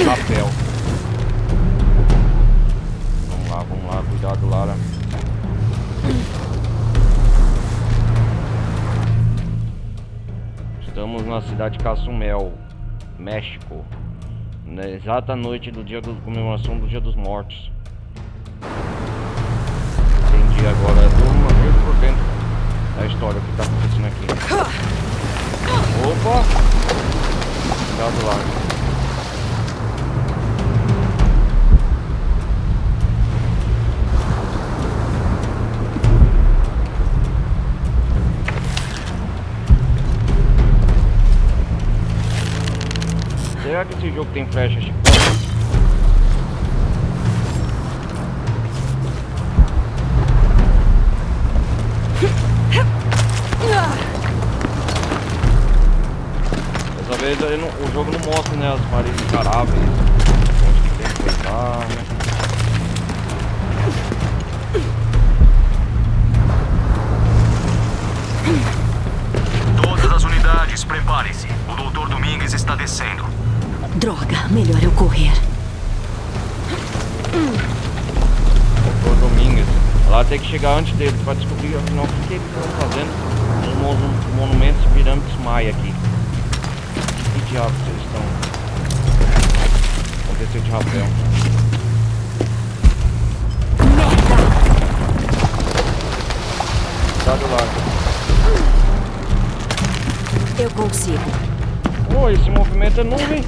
Papel. Vamos lá, cuidado, Lara. Estamos na cidade de Cozumel, México, na exata noite do dia da comemoração do Dia dos Mortos. Entendi agora, dou uma vez por dentro da história que tá acontecendo aqui. Opa! Cuidado, Lara. Será que esse jogo tem flecha chicana? Dessa vez o jogo não mostra, né, as paredes encaráveis, onde que tem que pegar, né? Todas as unidades, preparem-se. O Dr. Domingues está descendo. Droga, melhor eu correr. Dr. Domingues. Ela tem que chegar antes deles para descobrir afinal o que eles estão fazendo nos monumentos pirâmides maia aqui. Que diabos eles estão descer de rapel. Tá do lado. Eu consigo. Oh, esse movimento é nuvem.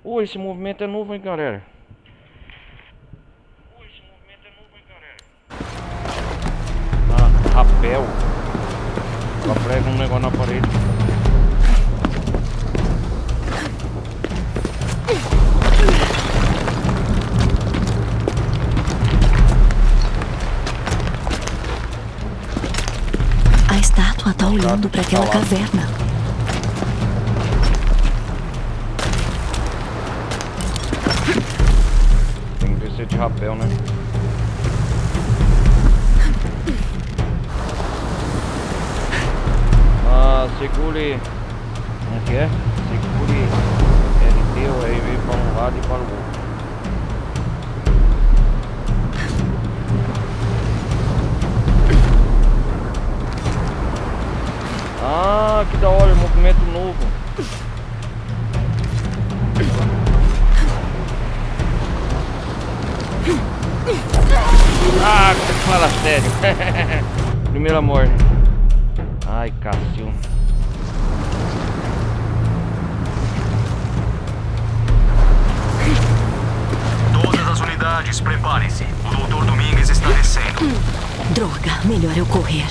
Oh, esse movimento é nuvem, galera. Ah, rapel. Ela prega um negócio na parede. A estátua tá olhando para aquela caverna. Tem que descer de rapel, né? Segure. Como que é? Segure LT ou RV para um lado e para o outro. Ah, que da hora, movimento novo. Ah, fala sério. Primeira morte. Ai, Cássio. Todas as unidades, preparem-se. O Dr. Domingues está descendo. Droga, melhor eu correr.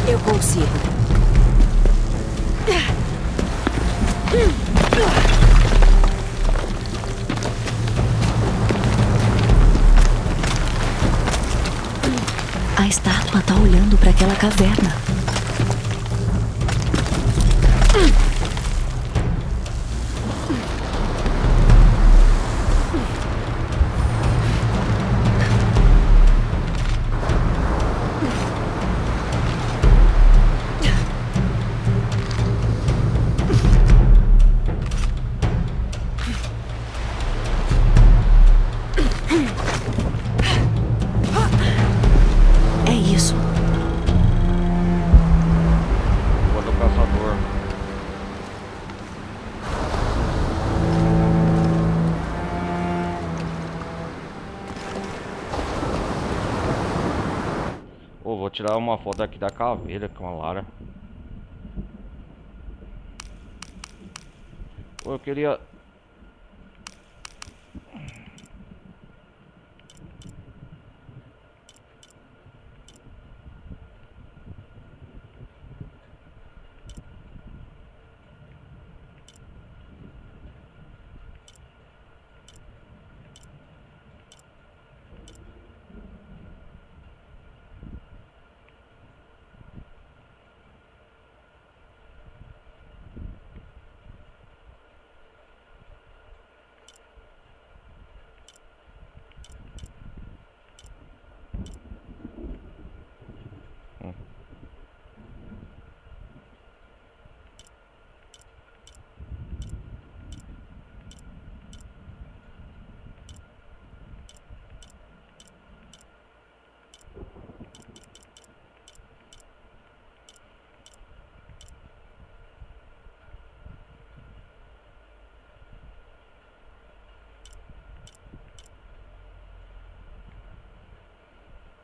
Eu consigo. A estátua tá olhando para aquela caverna. É isso. Rua do Caçador. Oh, vou tirar uma foto aqui da caveira com a Lara. Oh, eu queria...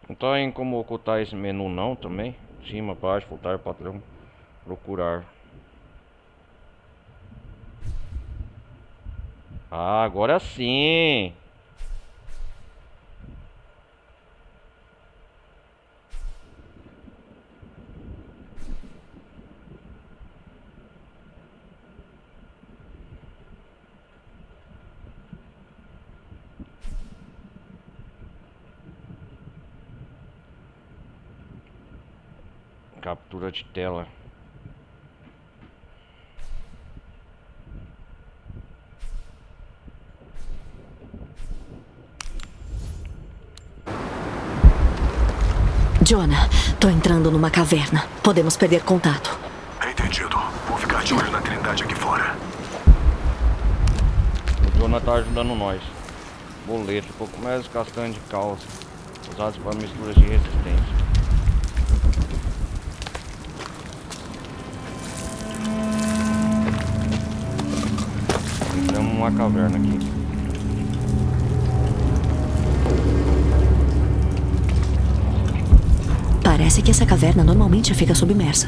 Não tá em como ocultar esse menu não também? Cima, baixo, voltar, padrão, procurar. Ah, agora sim! Captura de tela. Jonah, tô entrando numa caverna. Podemos perder contato. Entendi. Entendido. Vou ficar de olho na Trindade aqui fora. O Jonah tá ajudando nós. Boleto, cogumelos castanhos de cálcio, usados para misturas de resistência. Entramos numa caverna aqui. Parece que essa caverna normalmente fica submersa.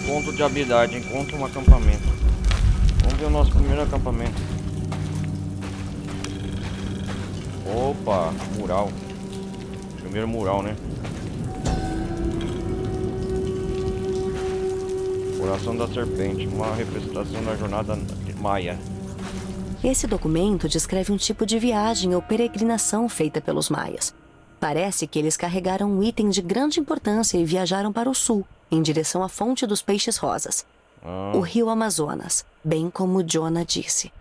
Ponto de habilidade, encontre um acampamento. Vamos ver o nosso primeiro acampamento. Opa, mural. Primeiro mural, né? Coração da Serpente, uma representação da jornada maia. Esse documento descreve um tipo de viagem ou peregrinação feita pelos maias. Parece que eles carregaram um item de grande importância e viajaram para o sul, em direção à fonte dos peixes rosas, o rio Amazonas, bem como Jonah disse.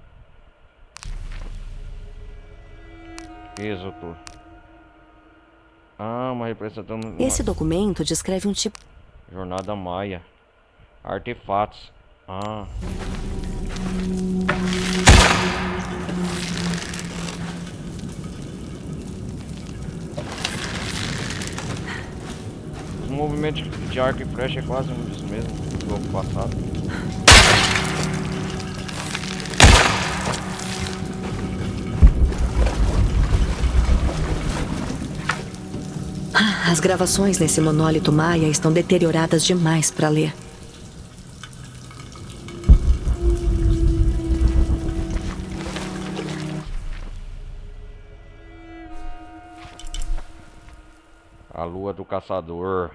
Êxodo. Uma representação... Esse documento descreve um tipo... Jornada maia. Artefatos. O movimento de arco e flecha é quase um dos mesmos do jogo passado. As gravações nesse monólito maia estão deterioradas demais para ler. A lua do caçador.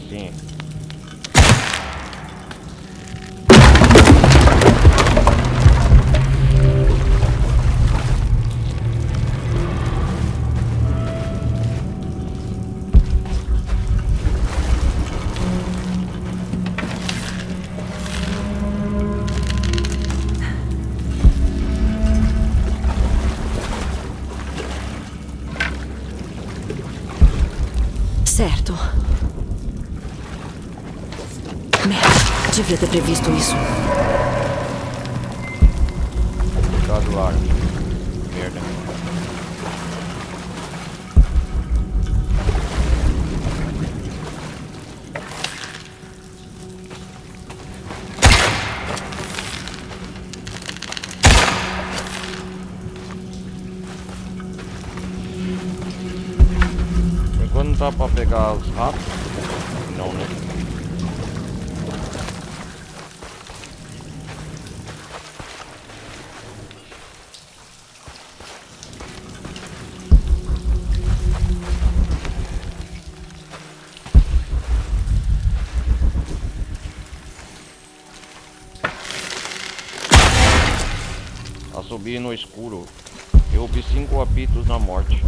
Sim. Certo. Devia ter previsto isso. Cuidado lá. Merda. Enquanto não tá pra pegar os ratos, não, né? Subir no escuro. Eu ouvi 5 apitos na morte.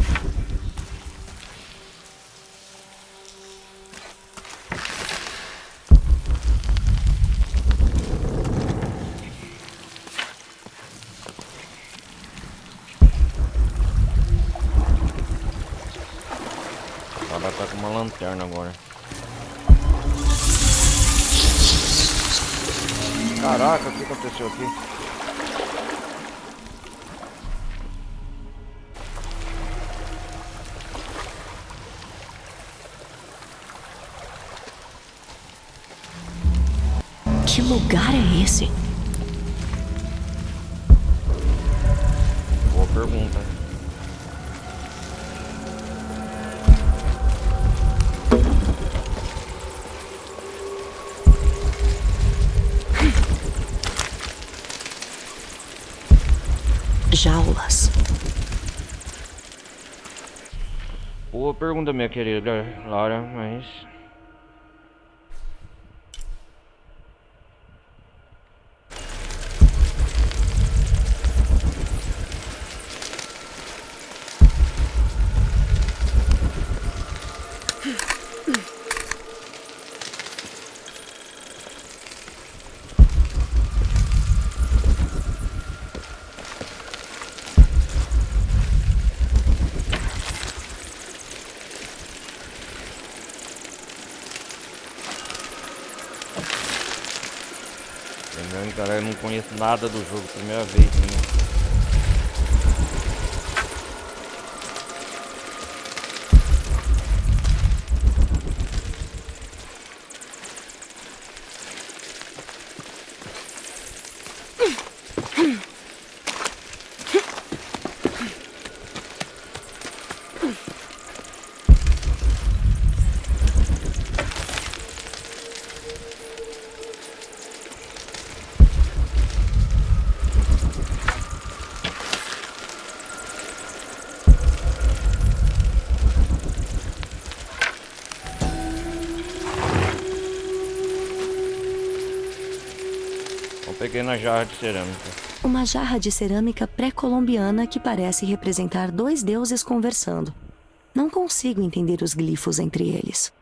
cara tá com uma lanterna agora. Caraca, o que aconteceu aqui? Que lugar é esse? Boa pergunta. Jaulas. Boa pergunta, minha querida Lara, mas... Lembrando, cara, eu não conheço nada do jogo, primeira vez minha. Pequena jarra de cerâmica. Uma jarra de cerâmica pré-colombiana que parece representar dois deuses conversando. Não consigo entender os glifos entre eles.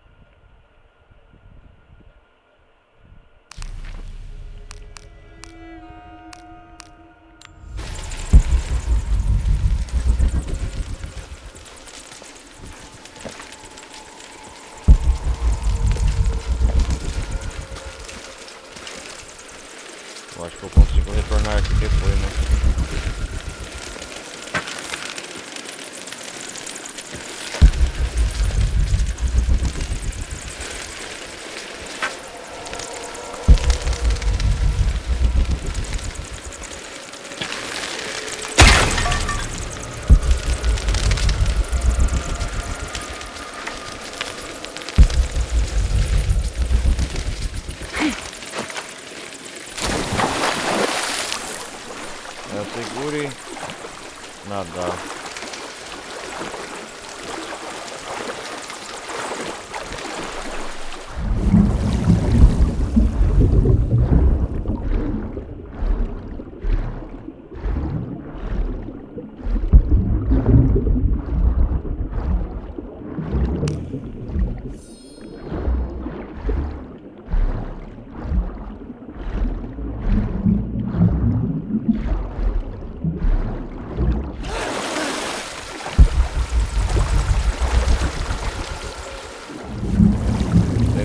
Eu acho que eu consigo retornar aqui depois, né? Segure, nadar.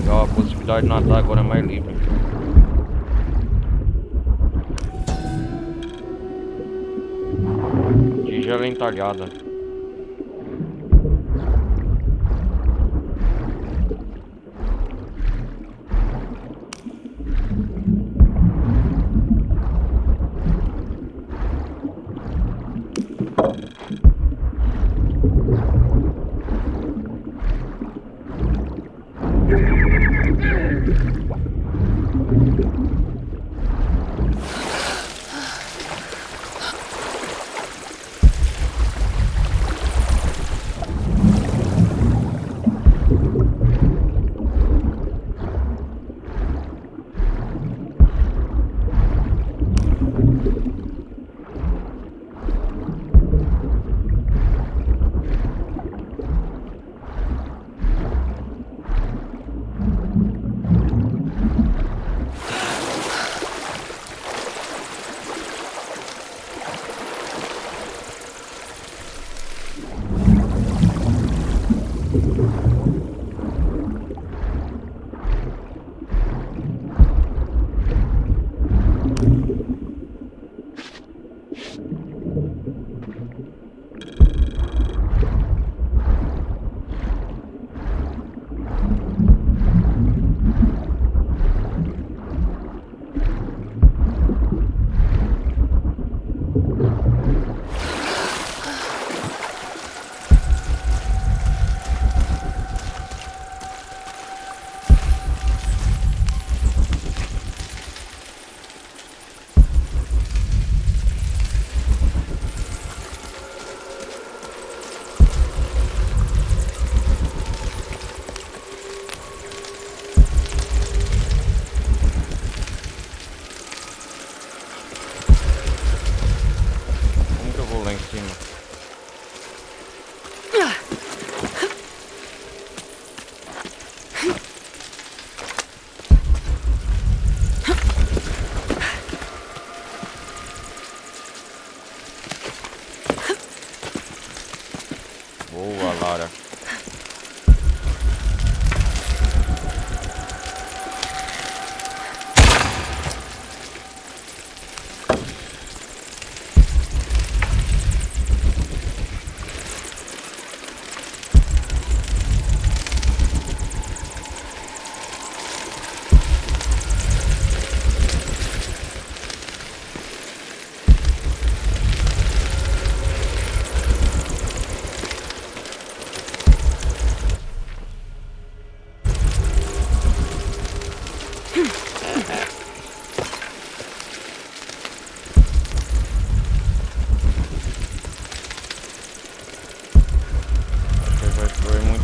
A possibilidade de nadar agora é mais livre. Tigela entalhada. Boa, Lara.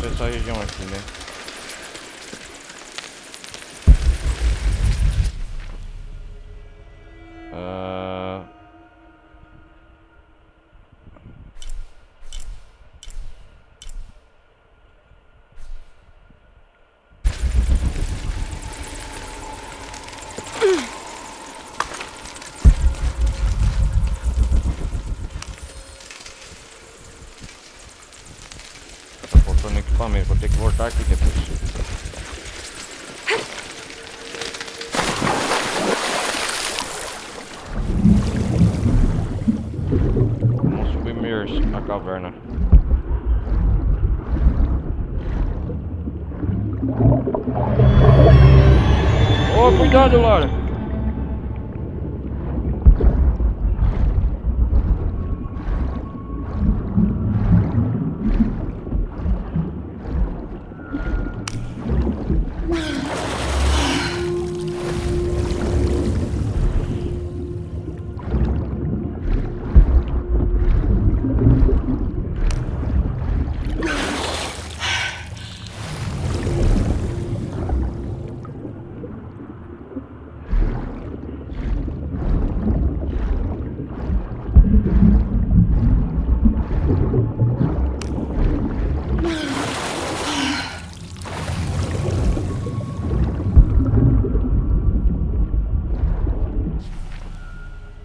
Essa região aqui, né? No equipamento, vou ter que voltar aqui depois. Vamos submergir na caverna. Oh, cuidado, Lara!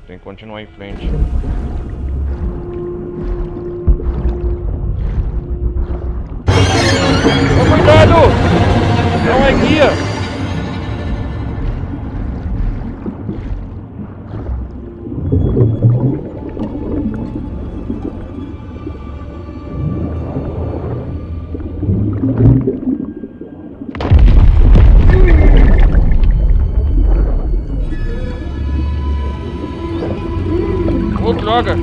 Tem que continuar em frente. Oh, cuidado! Não é guia! Oh, droga!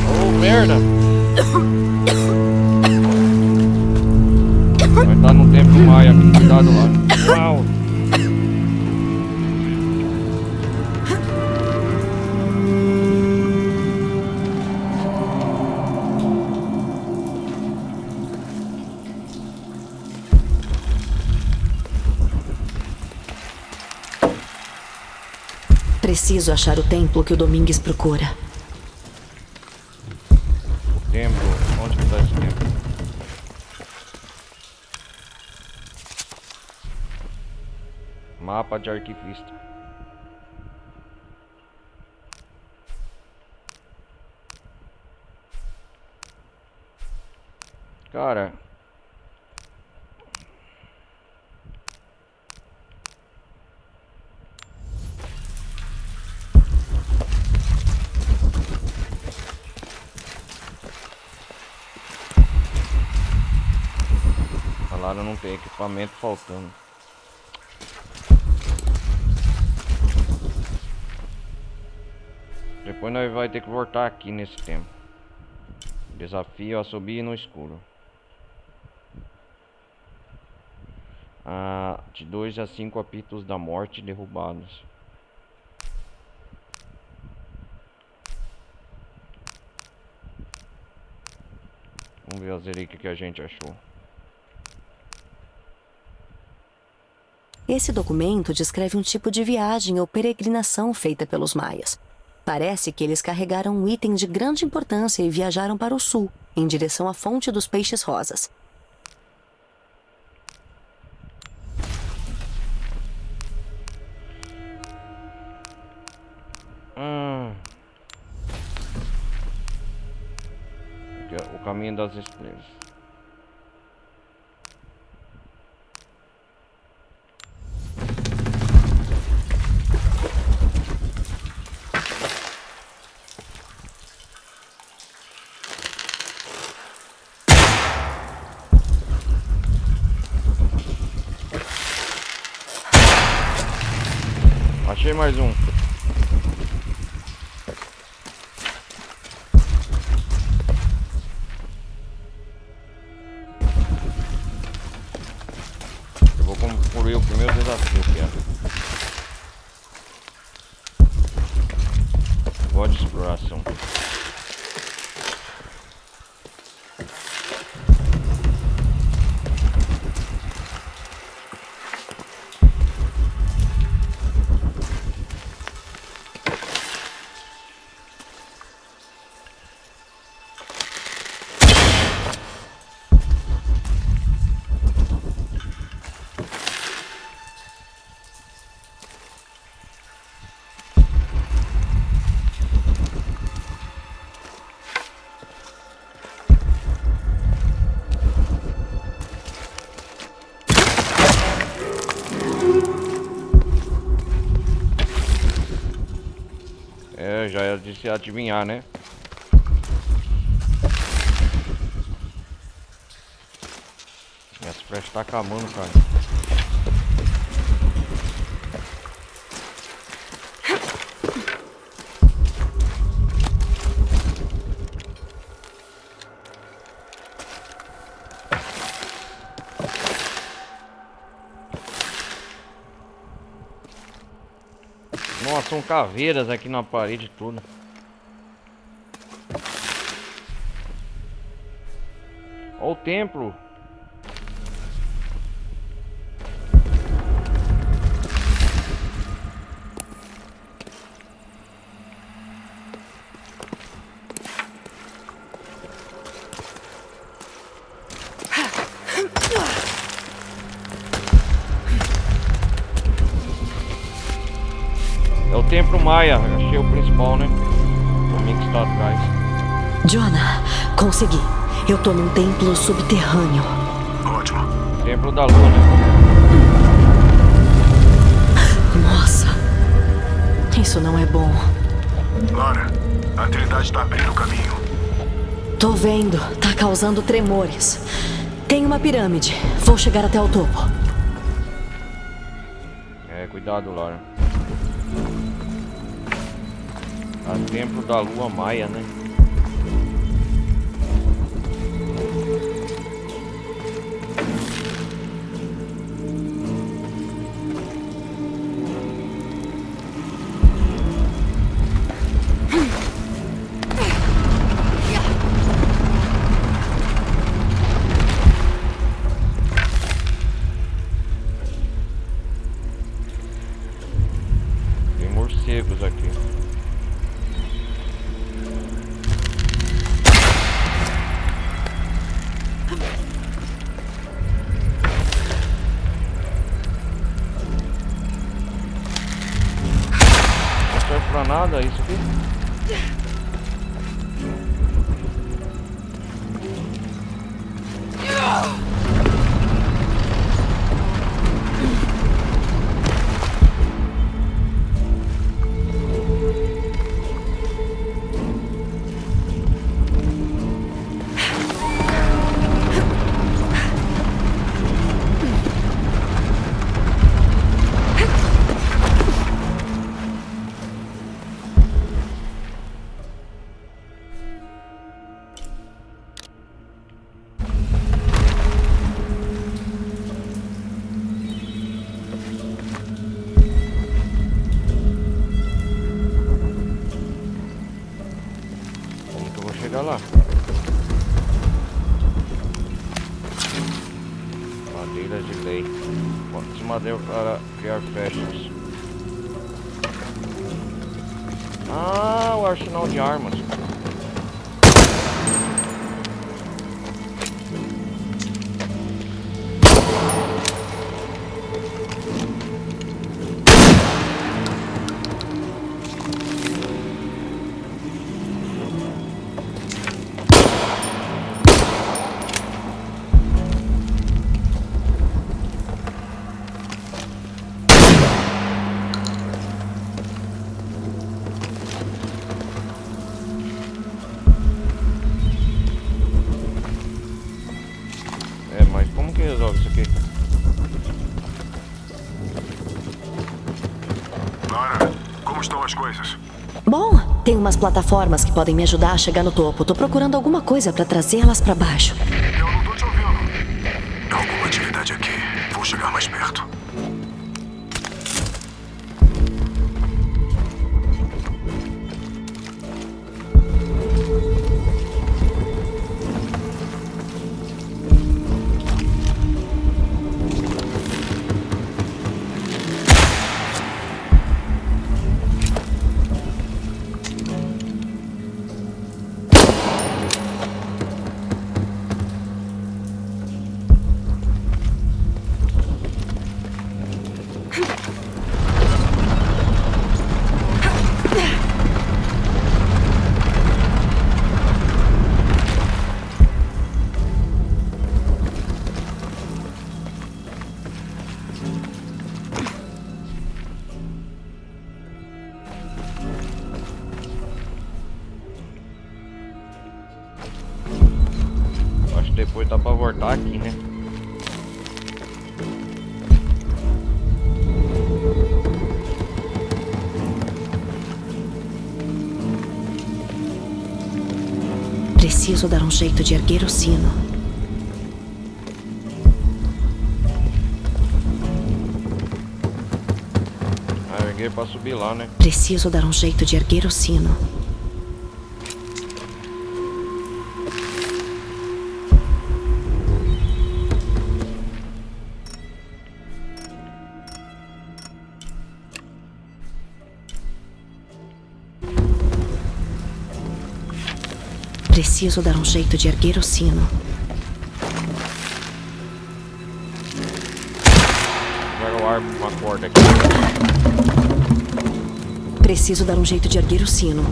Oh, merda! Vai estar no tempo maia, cuidado lá. Uau! Preciso achar o templo que o Domingues procura. O templo? Onde que tá esse templo? Mapa de arquivista. Cara... Falaram não tem equipamento faltando. Depois nós vai ter que voltar aqui nesse tempo. Desafio a subir no escuro. De 2 a 5 apitos da morte derrubados. Vamos ver as relíquias que a gente achou. Esse documento descreve um tipo de viagem ou peregrinação feita pelos maias. Parece que eles carregaram um item de grande importância e viajaram para o sul, em direção à fonte dos peixes rosas. O caminho das estrelas. Achei mais um. Eu vou concluir o primeiro desafio, que é God de exploração. Já era de se adivinhar, né? Minhas flechas tá acabando, cara. Nossa, são caveiras aqui na parede toda. Olha o templo. É o templo Maia, achei o principal, né? O Mink está atrás. Jonah, consegui. Eu tô num templo subterrâneo. Ótimo. Templo da Lua, né? Nossa, isso não é bom. Lara, a Trindade tá abrindo o caminho. Tô vendo, tá causando tremores. Tem uma pirâmide, vou chegar até o topo. Cuidado, Lara. A Templo da Lua Maia, né? Tem morcegos aqui. Pra nada isso aqui. Chegar lá. Madeira de lei. Quantos madeira para criar flechas? Ah, o arsenal de armas. Mas como que resolve isso aqui? Lara, como estão as coisas? Bom, tem umas plataformas que podem me ajudar a chegar no topo. Tô procurando alguma coisa pra trazê-las pra baixo. Eu não tô te ouvindo. Alguma atividade aqui. Vou chegar mais perto. Depois dá pra voltar aqui, né? Preciso dar um jeito de erguer o sino. Ah, erguei pra subir lá, né? Preciso dar um jeito de erguer o sino. Preciso dar um jeito de erguer o sino. Joga o ar com a corda aqui. Preciso dar um jeito de erguer o sino.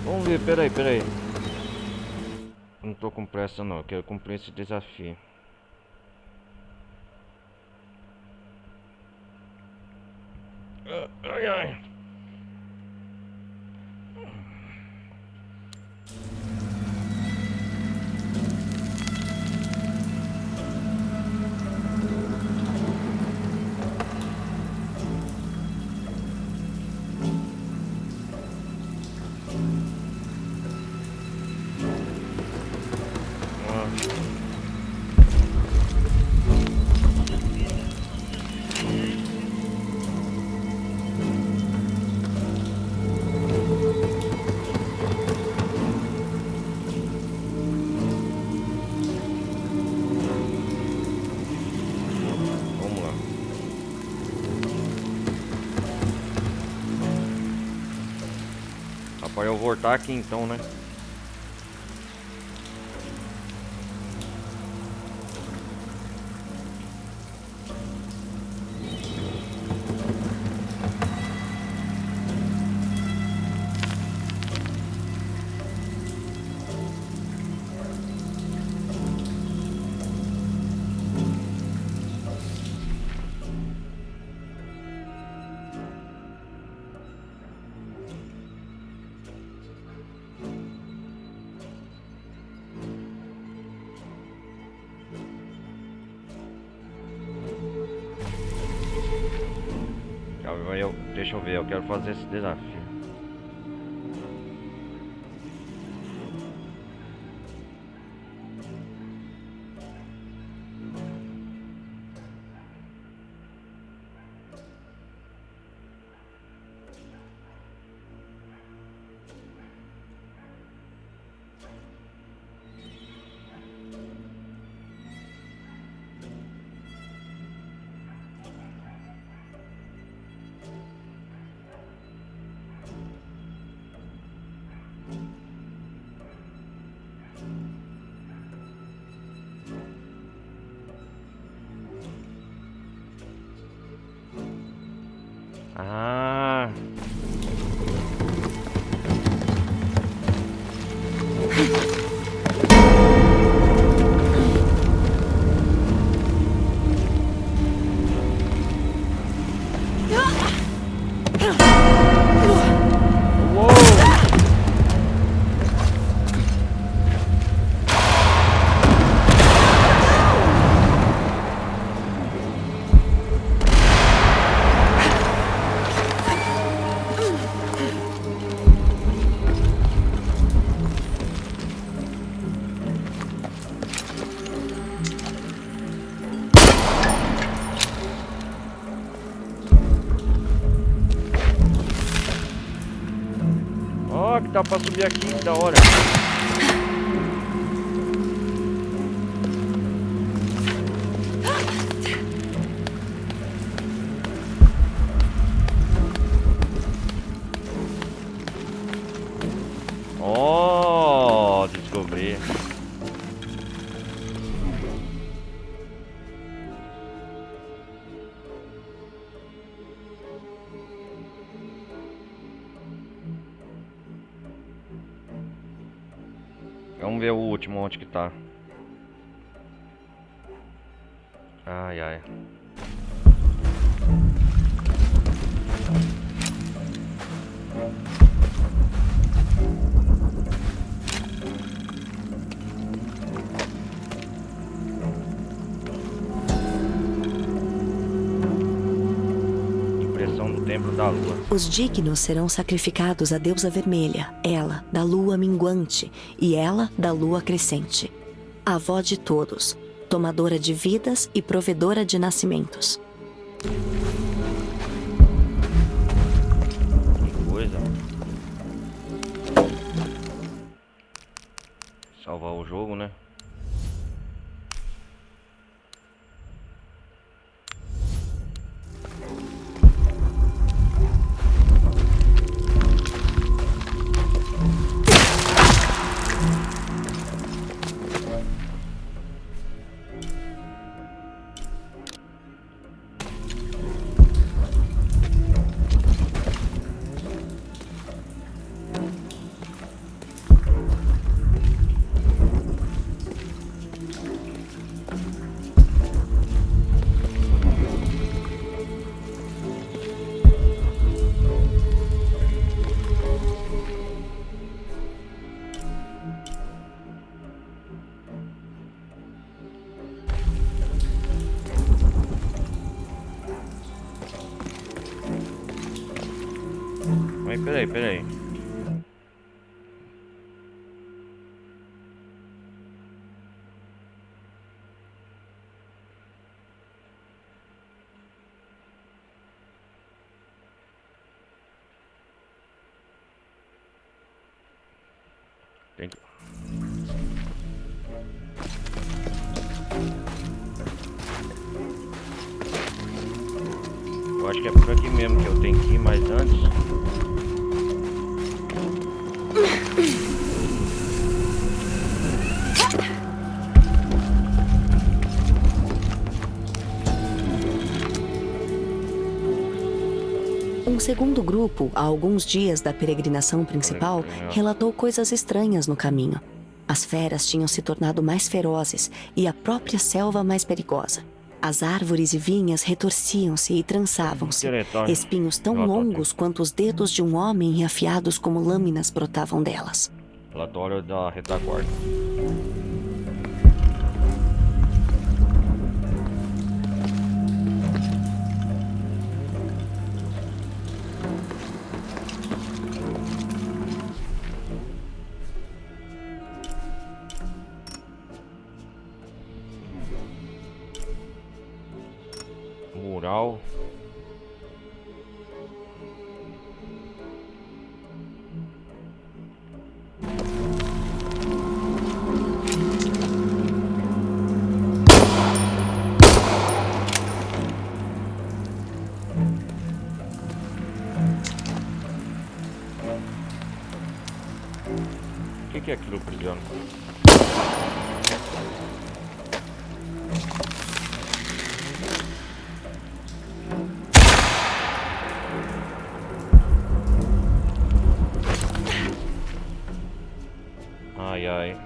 Vamos ver, peraí. Não tô com pressa não, eu quero cumprir esse desafio. Ai. Rapaz, eu vou voltar aqui então, né? Deixa eu ver, eu quero fazer esse desafio. Ah. Ó, que dá pra subir aqui, que da hora. Ó, descobri. Vamos ver o último, onde que tá. Ai, ai. Impressão do templo da lua. Os dignos serão sacrificados à deusa vermelha, ela da lua minguante e ela da lua crescente. Avó de todos, tomadora de vidas e provedora de nascimentos. Que coisa. Salvar o jogo, né? Mas peraí. Tem que... Eu acho que é por aqui mesmo que eu tenho que ir, mas antes... Um segundo grupo, a alguns dias da peregrinação principal, relatou coisas estranhas no caminho. As feras tinham se tornado mais ferozes e a própria selva mais perigosa. As árvores e vinhas retorciam-se e trançavam-se. Espinhos tão longos quanto os dedos de um homem e afiados como lâminas brotavam delas. Relatório da retaguarda. Mural. O que é aquilo, Prisão? ai.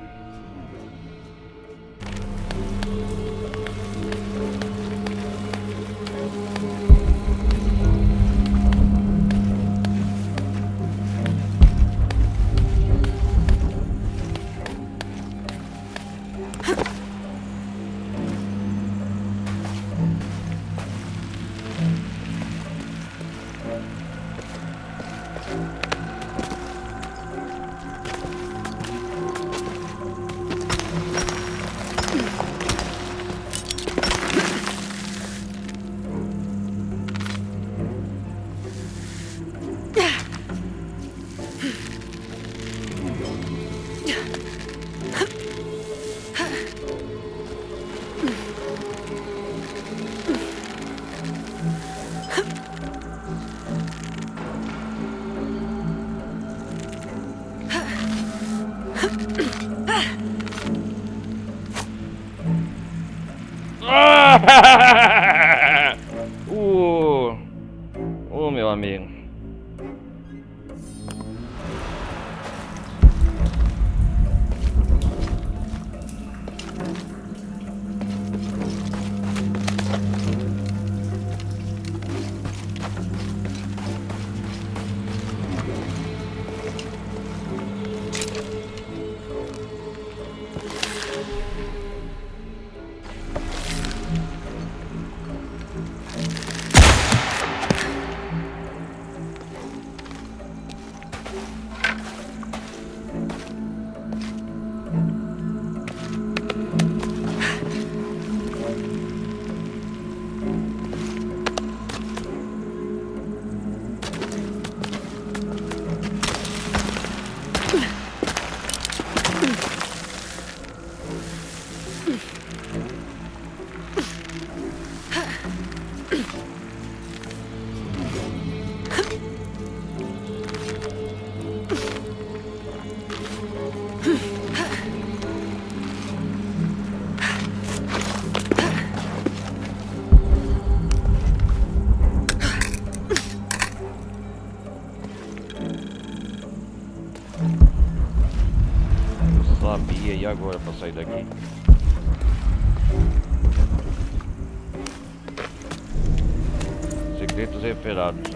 Meu amigo. Sabia, e agora pra sair daqui? Segredos referados.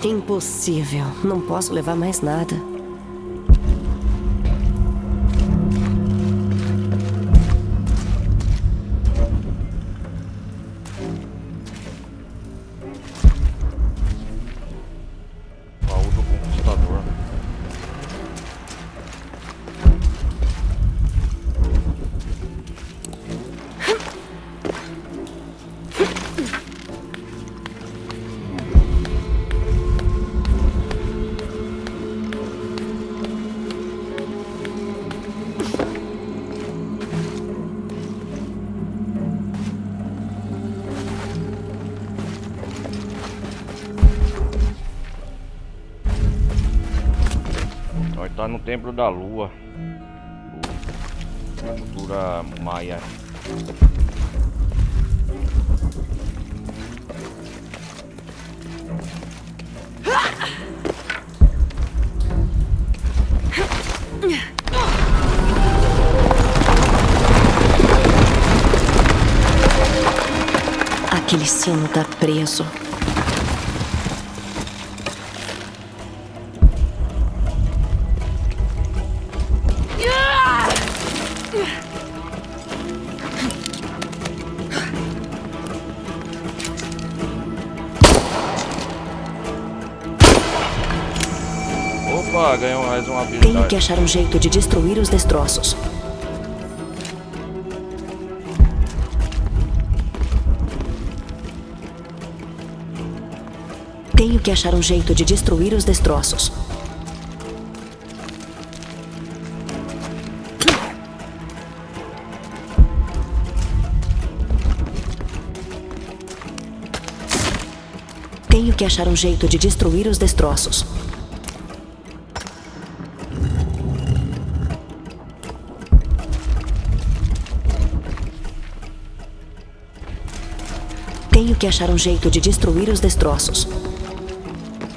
Impossível. Não posso levar mais nada. Baú do conquistador. Nós tá no Templo da Lua. Cultura maia. Aquele assassino tá preso. Opa, ganhou mais uma habilidade. Tenho que achar um jeito de destruir os destroços. Tenho que achar um jeito de destruir os destroços. Tenho que achar um jeito de destruir os destroços. Tenho que achar um jeito de destruir os destroços.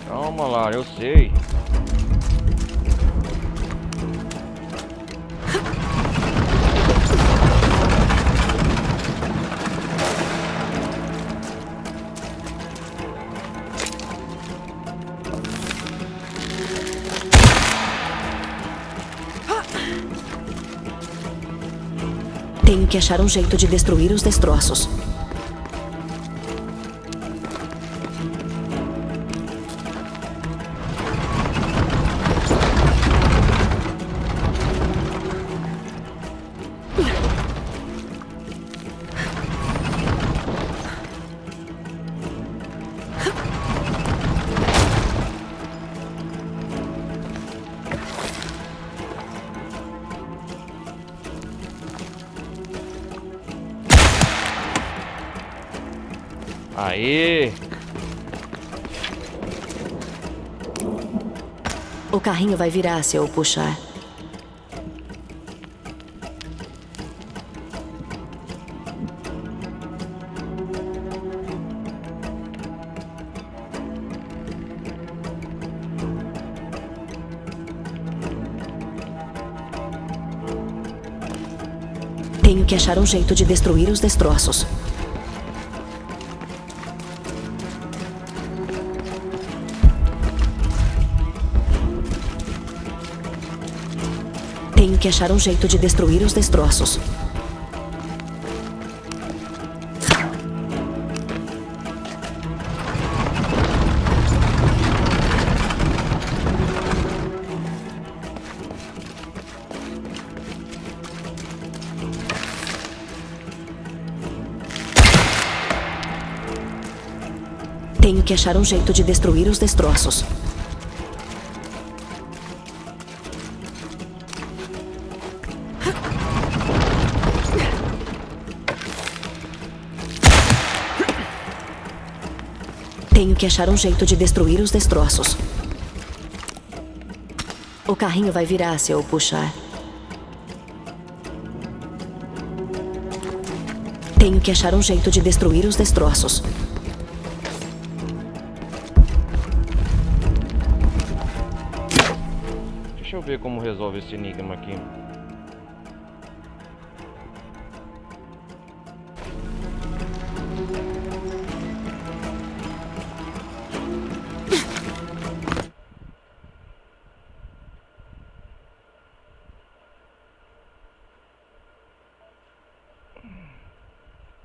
Calma, Lara, eu sei. Tenho que achar um jeito de destruir os destroços. Aê! O carrinho vai virar se eu puxar. Tenho que achar um jeito de destruir os destroços. Tenho que achar um jeito de destruir os destroços. Tenho que achar um jeito de destruir os destroços. Tenho que achar um jeito de destruir os destroços. O carrinho vai virar se eu puxar. Tenho que achar um jeito de destruir os destroços. Deixa eu ver como resolve esse enigma aqui.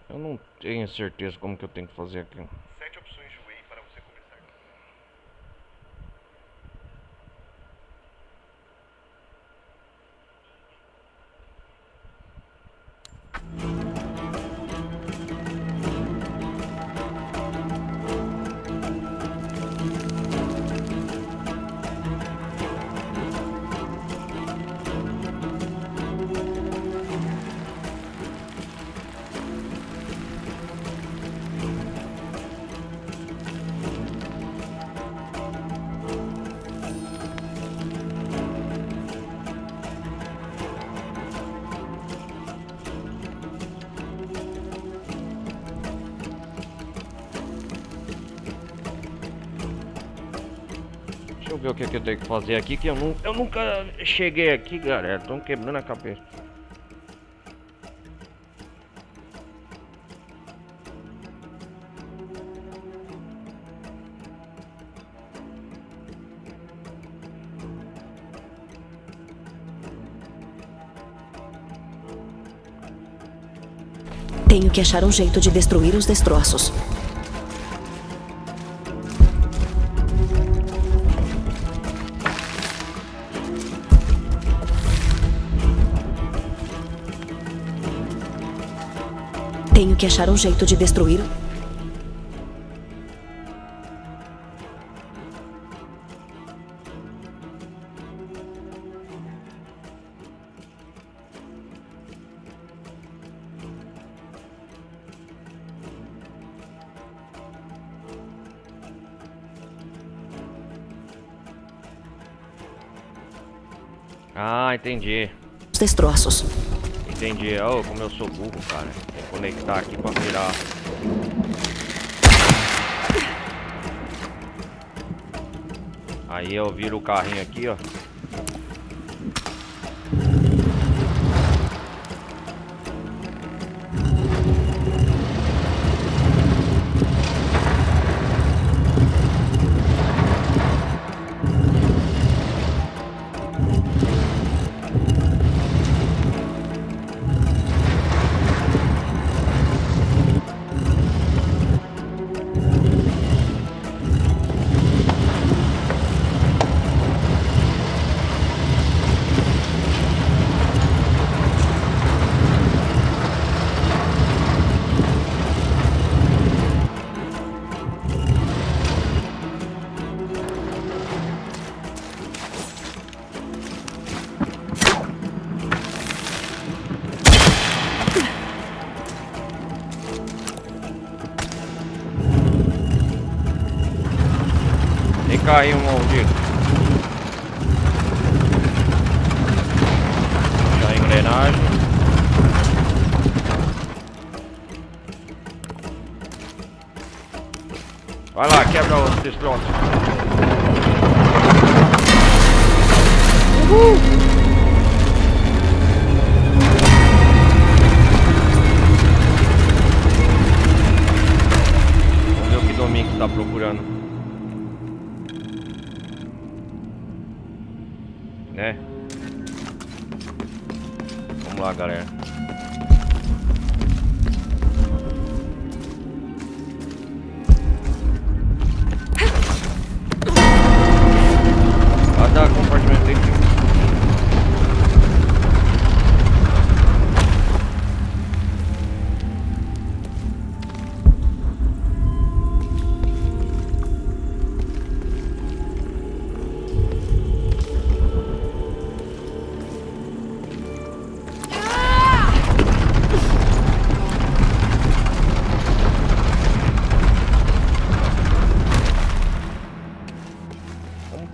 Eu não tenho certeza como que eu tenho que fazer aqui. 7 opções de whey para você começar. Deixa eu ver o que eu tenho que fazer aqui, que eu nunca cheguei aqui, galera. Estão quebrando a cabeça. Tenho que achar um jeito de destruir os destroços. Tenho que achar um jeito de destruir. Ah, entendi. Os destroços. Entendi. Oh, como eu sou burro, cara. Vou conectar aqui pra virar. Aí eu viro o carrinho aqui, ó. Caiu um maldito. Puxa a engrenagem. Vai lá, quebra os destroços. Vamos ver o que Domingos está procurando. Né? Vamos lá, galera. Vai dar compartimento aqui.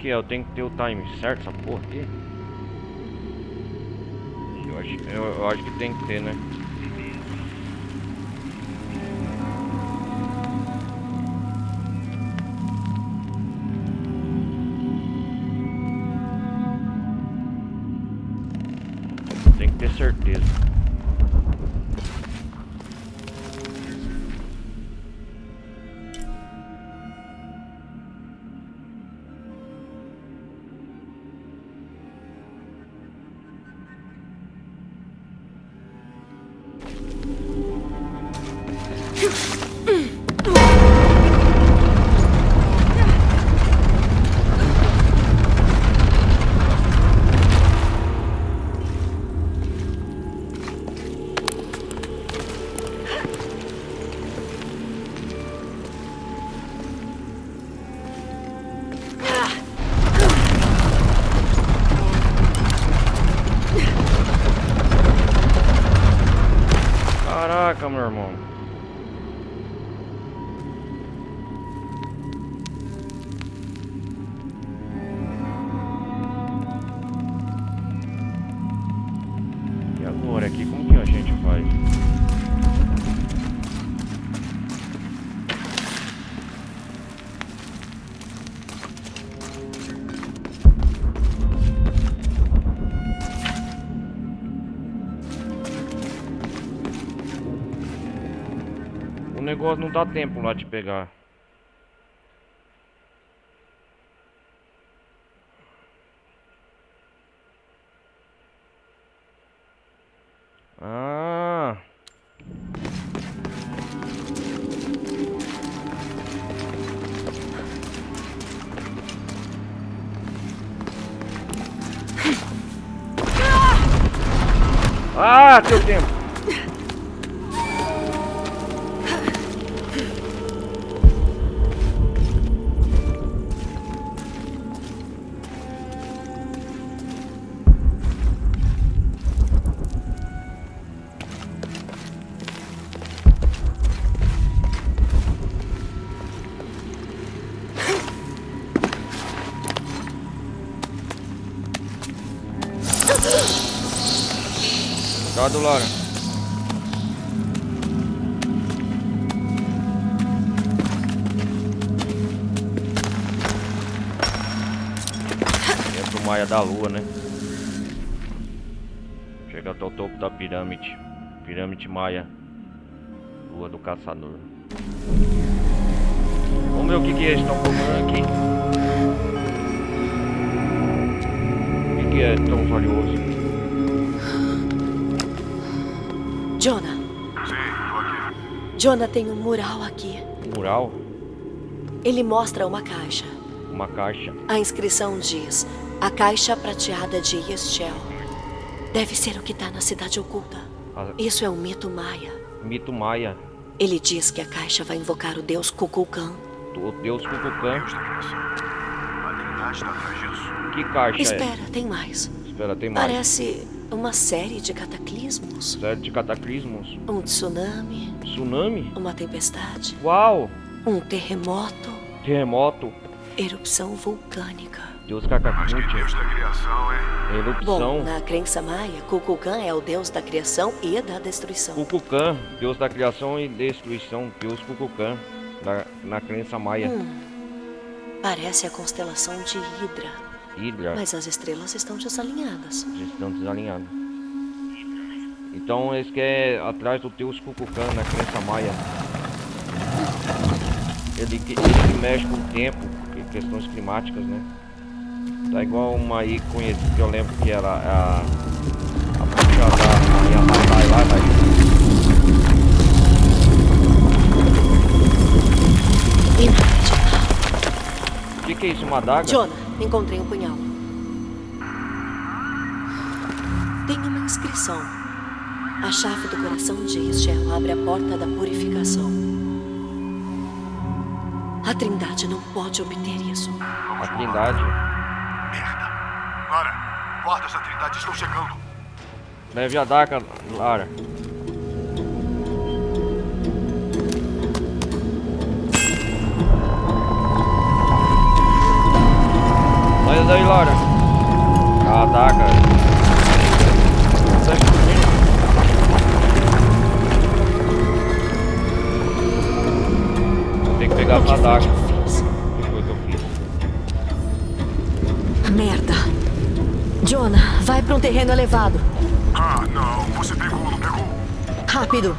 Eu tenho que ter o time certo, essa porra aqui. Eu acho que tem que ter, né? Tem que ter certeza. Caraca, meu irmão. E agora aqui, como que a gente faz? O negócio não dá tempo lá de pegar. Ah. Ah, teu tempo. Cuidado, Lara. É pro Maia da Lua, né? Chega até o topo da pirâmide. Pirâmide Maia. Lua do Caçador. Vamos ver o que eles estão procurando aqui. O que é tão valioso? Jonah. Jonah, tem um mural aqui. Um mural? Ele mostra uma caixa. Uma caixa. A inscrição diz: a caixa prateada de Ixchel. Deve ser o que está na cidade oculta. Isso é um mito maia. Mito maia. Ele diz que a caixa vai invocar o deus Kukulkan. O deus Kukulkan. Que caixa Espera, tem mais. Espera, tem mais. Parece uma série de cataclismos. Série de cataclismos? Um tsunami. Tsunami? Uma tempestade. Uau! Um terremoto. Terremoto? Erupção vulcânica. Deus Kakakute. Deus da criação, hein? Erupção. Bom, na crença maia, Kukulkan é o deus da criação e da destruição. Kukulkan, deus da criação e destruição. Deus Kukulkan, na crença maia. Parece a constelação de Hidra. Hidra. Mas as estrelas estão desalinhadas. Estão desalinhadas. Então eles querem atrás do deus Kukulkan na crença maia. Ele que mexe com o tempo, questões climáticas, né? Tá igual uma aí conhecida que eu lembro que era a bruxa da Rainha Matai lá daí. O que é isso, uma adaga? Jonah, encontrei um punhal. Tem uma inscrição. A chave do coração de Ixchel abre a porta da purificação. A Trindade não pode obter isso. A Trindade? Merda. Lara, guardas da Trindade estão chegando. Leve a adaga, Lara. Sai daí, Lara. A adaga. Sai comigo. Tem que pegar essa adaga. O que foi que eu fiz? Merda. Jonah, vai para um terreno elevado. Ah, não. Você pegou, não pegou? Rápido.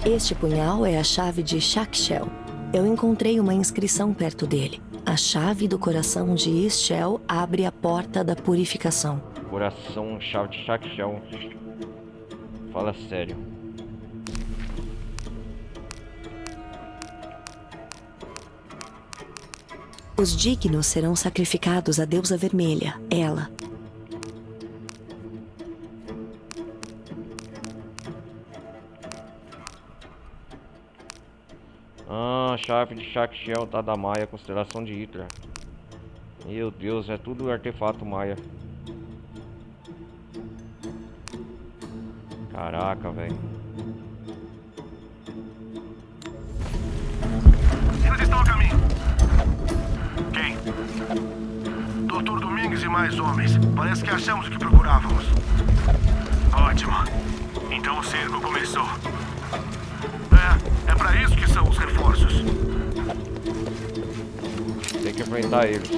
Este punhal é a chave de Ixchel. Eu encontrei uma inscrição perto dele. A chave do coração de Ixchel abre a porta da purificação. Coração, chave de Ixchel. Fala sério. Os dignos serão sacrificados à deusa vermelha, ela. Ah, chave de Ixchel, tá da Maia, constelação de Hidra. Meu Deus, é tudo artefato Maia. Caraca, velho. Eles estão a caminho. Quem? Dr. Domingues e mais homens. Parece que achamos o que procurávamos. Ótimo. Então o cerco começou. É pra isso que são os reforços. Tem que enfrentar eles.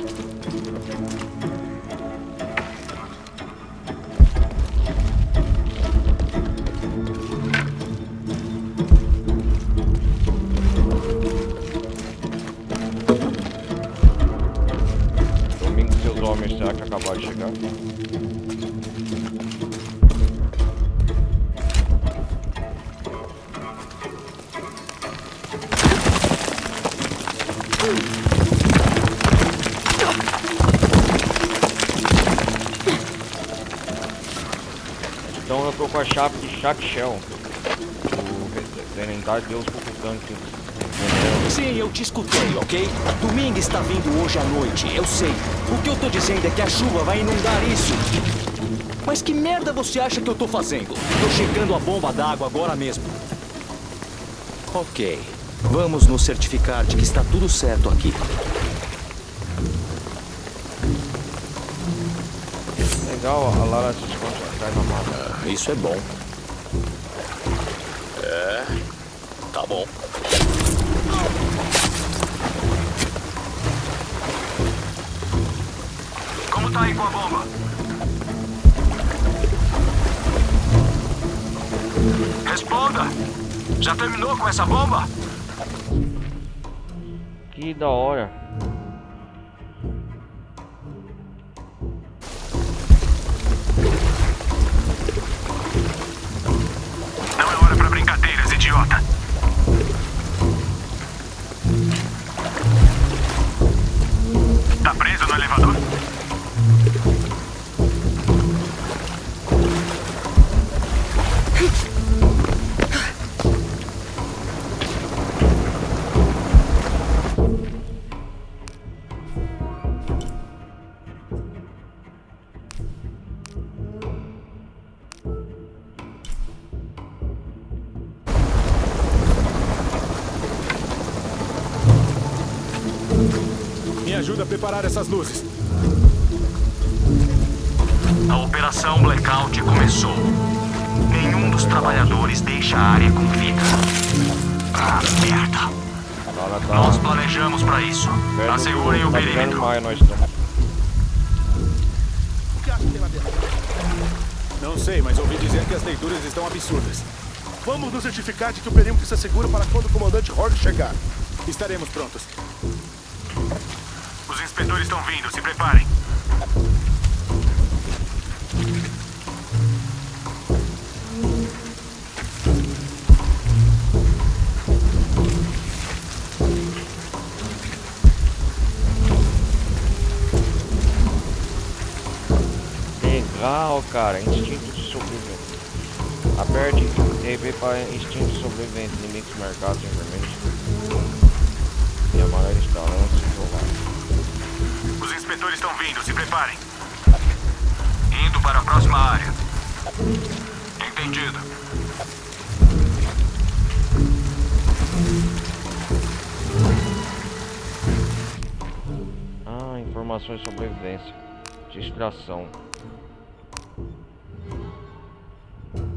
Domingo e seus homens, será que acabaram de chegar? Então eu tô com a chave de Shakshel. O lendário deus Kukulkan. Sim, eu te escutei, ok? Domingo está vindo hoje à noite, eu sei. O que eu tô dizendo é que a chuva vai inundar isso. Mas que merda você acha que eu tô fazendo? Tô checando a bomba d'água agora mesmo. Ok. Vamos nos certificar de que está tudo certo aqui. Legal, a Lara se esconde atrás da mata. Isso é bom. É, tá bom. Como tá aí com a bomba? Responda! Já terminou com essa bomba? Que da hora. Não é hora pra brincadeiras, idiota. Tá preso no elevador? Me ajuda a preparar essas luzes. A Operação Blackout começou. Nenhum dos trabalhadores deixa a área com vida. Ah, merda. Nós planejamos pra isso. Assegurem o perímetro. O que acha que tem lá dentro? Não sei, mas ouvi dizer que as leituras estão absurdas. Vamos nos certificar de que o perímetro está seguro para quando o comandante Horde chegar. Estaremos prontos. Os inspetores estão vindo, se preparem. Legal, cara. Instinto de sobrevivência. Aperte TB para instinto de sobrevivência. Inimigos marcados em vermelho e amarelo está lança isolado. Os inspetores estão vindo, se preparem. Indo para a próxima área. Entendido. Ah, informações de sobrevivência. Distração.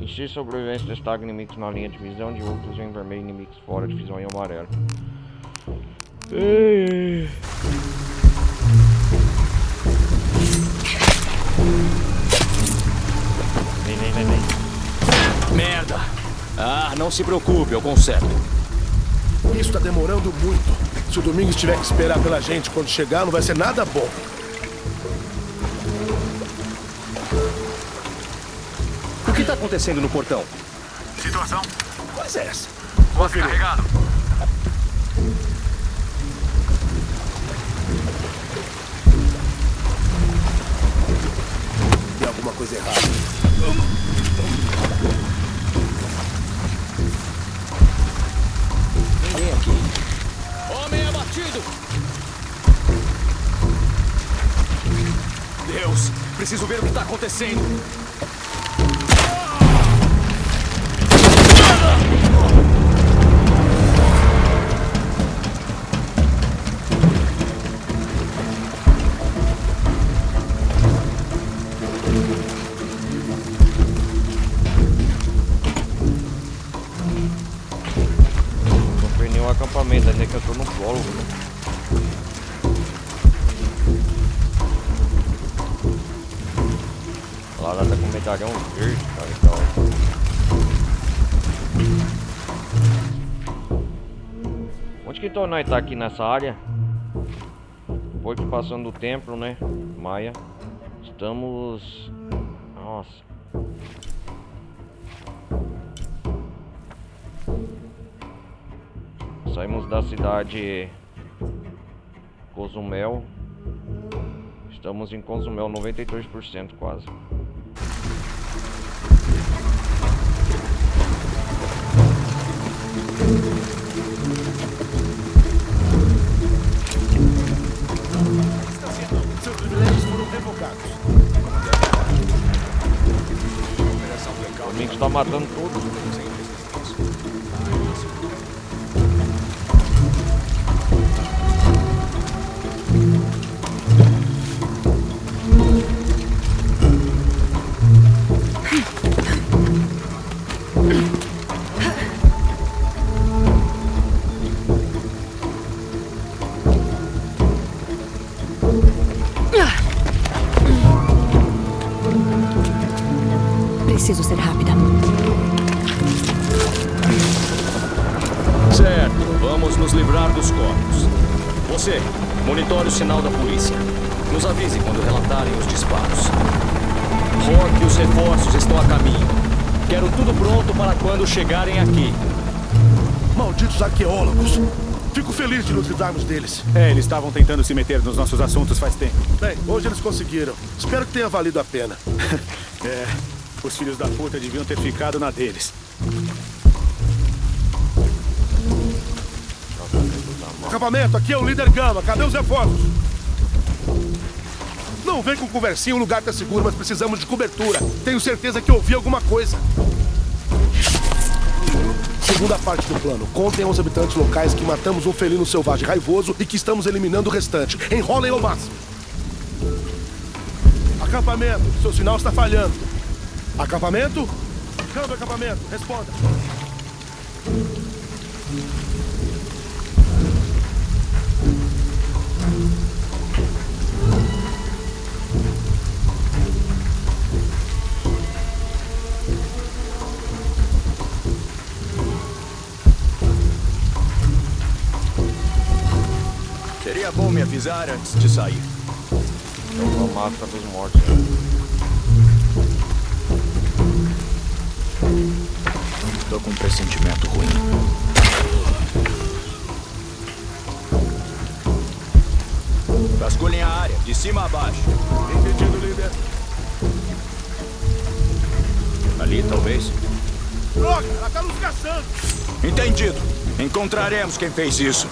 Instinto de sobrevivência destaca inimigos na linha de visão, de outros em vermelho, inimigos fora de visão em amarelo. Vem. Merda! Ah, não se preocupe, eu conserto. Isso tá demorando muito. Se o Domingos tiver que esperar pela gente quando chegar, não vai ser nada bom. O que tá acontecendo no portão? Situação? Pois é essa. Voz carregado. Tem alguma coisa errada. Ninguém aqui. Homem abatido! Deus, preciso ver o que tá acontecendo. Acampamento, ainda que eu tô no polo, né? Lá tá com medalhão verde, cara, então. Onde que então nós tá aqui nessa área? Depois que passando o templo, né? Maia. Estamos... Nossa. Saímos da cidade Cozumel. Estamos em Cozumel, 92% quase. mortos, tá matando todos. Preciso ser rápida. Certo, vamos nos livrar dos corpos. Você, monitore o sinal da polícia. Nos avise quando relatarem os disparos. Rock e os reforços estão a caminho. Quero tudo pronto para quando chegarem aqui. Malditos arqueólogos! Fico feliz de nos livrarmos deles. Eles estavam tentando se meter nos nossos assuntos faz tempo. Bem, hoje eles conseguiram. Espero que tenha valido a pena. Os filhos da puta deviam ter ficado na deles. Acampamento, aqui é o líder Gama. Cadê os reforços? Não vem com conversinha, o lugar tá seguro, mas precisamos de cobertura. Tenho certeza que ouvi alguma coisa. Segunda parte do plano. Contem aos habitantes locais que matamos um felino selvagem raivoso e que estamos eliminando o restante. Enrolem ao máximo. Acampamento, seu sinal está falhando. Acampamento? Câmbio, acampamento. Responda. Seria bom me avisar antes de sair. É uma máscara dos mortos. Tô com um pressentimento ruim. Vasculhem a área, de cima a baixo. Entendido, líder. Ali, talvez. Droga, ela tá nos caçando. Entendido. Encontraremos quem fez isso.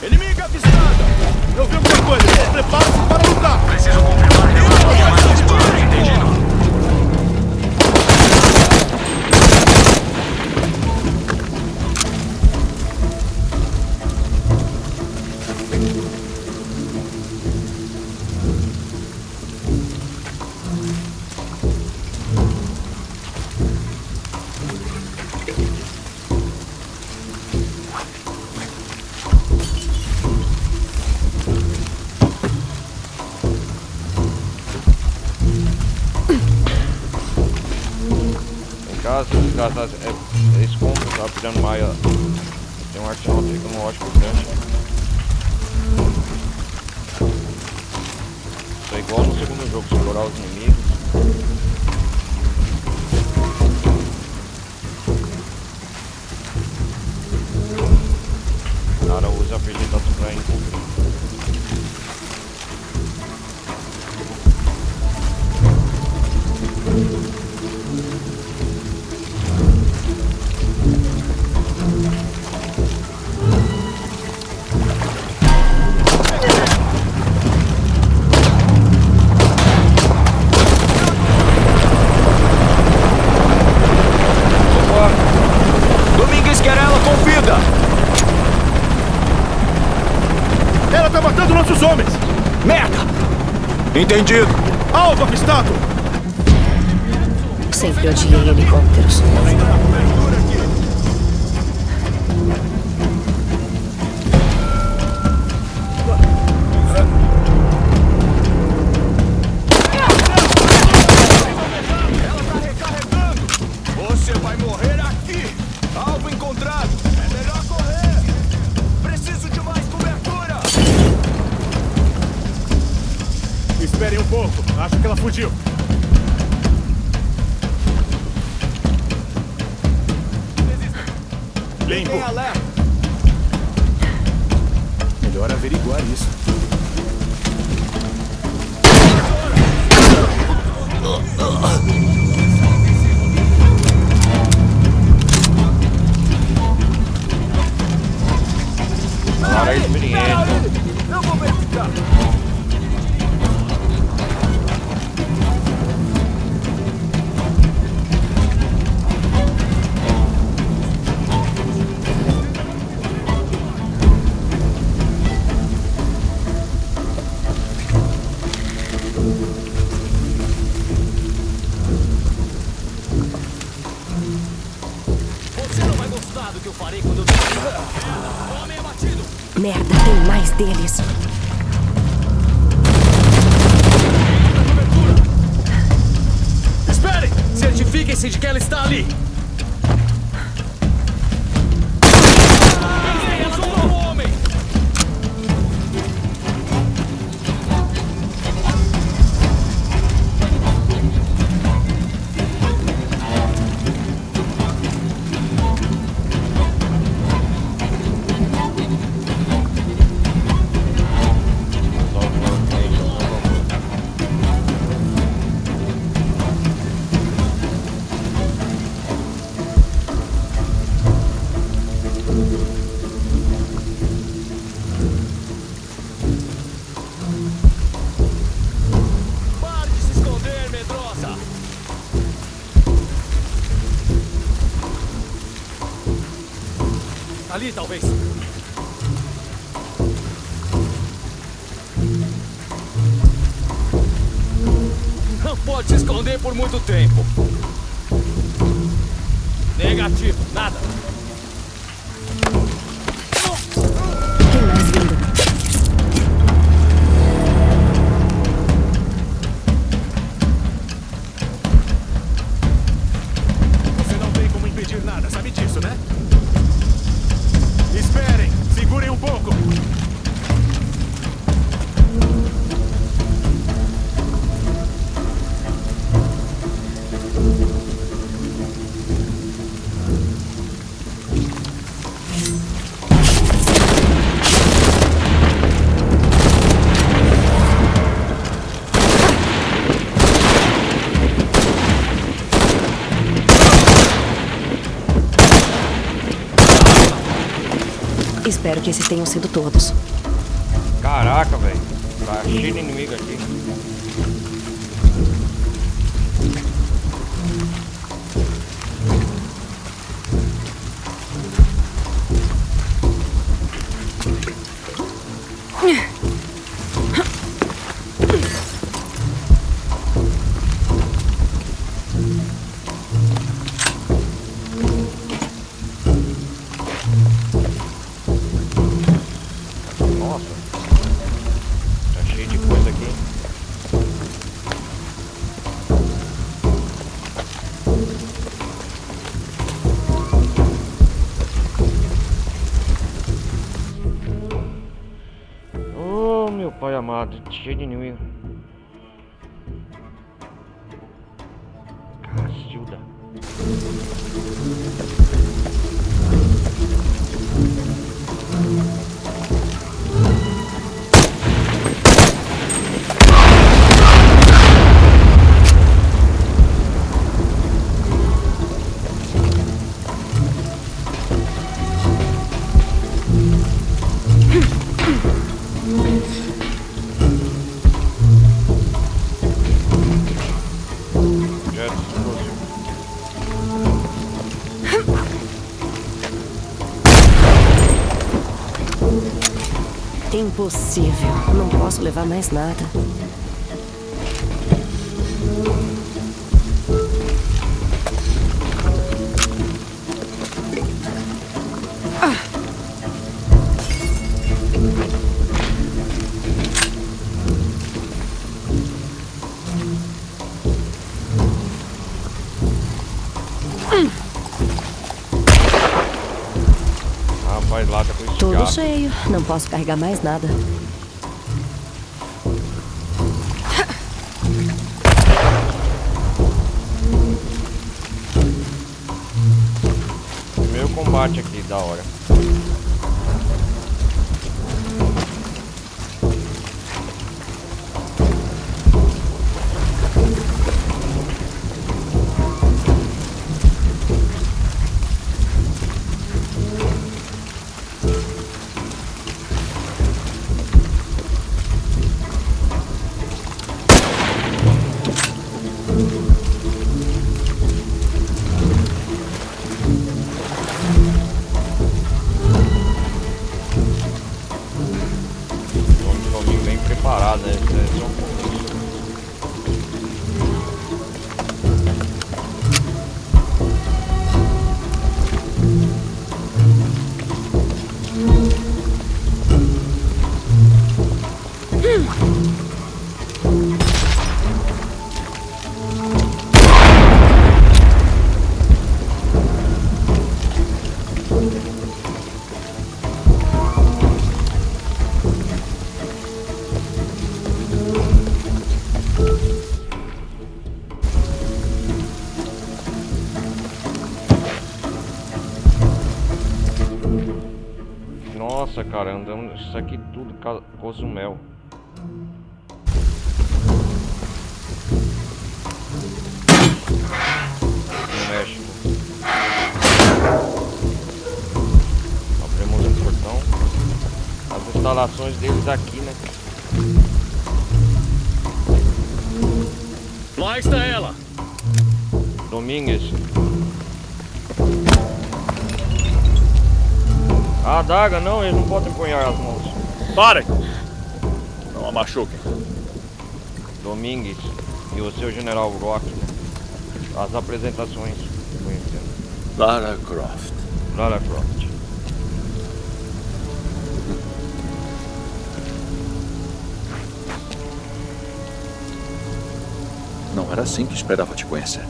Inimiga avistada! Eu vi alguma coisa. Prepare-se para lutar. Preciso confirmar relatos disparos, entendido? Eles compram, tá? Pirando Maia. Tem um arsenal tecnológico grande. Isso é igual no segundo jogo, explorar os inimigos. O cara usa a habilidade pra encobrir. Domingues quer ela com vida! Ela tá matando nossos homens! Merda! Entendido! Alvo avistado! Sempre odiei helicópteros. Você vai morrer aqui! Alvo encontrado! É melhor correr! Preciso de mais cobertura! Esperem um pouco. Acho que ela fugiu. Limpo! Melhor averiguar isso. Cara experiente. Eu vou verificar. deles. Esperem! Certifiquem-se de que ela está ali! Ela virou um homem! Pare de se esconder, medrosa! Ali, talvez. Não pode se esconder por muito tempo. Negativo, nada. Tem mais vindo. Você não tem como impedir nada, sabe disso, né? Esperem! Segurem um pouco! Espero que esses tenham sido todos. Caraca, velho. Tá cheio de inimigo aqui. Nossa. Tá cheio de coisa aqui. Oh, meu pai amado, cheio de inimigo. Cacilda. Impossível. Não posso levar mais nada. Rapaz, lá tá com esse Tudo carro. cheio. Não posso carregar mais nada. Primeiro combate aqui, da hora. Vamos bem preparado, né? Isso é só um começo. Nossa, cara, andando isso aqui tudo Cozumel. No México. Abrimos um portão. As instalações deles aqui, né? Lá está ela. Domingues. A adaga, não, eles não podem empunhar as mãos. Parem! Não a machuquem. Domingues e o seu general Rock, né? As apresentações. Conhecendo. Lara Croft. Lara Croft. Não era assim que esperava te conhecer.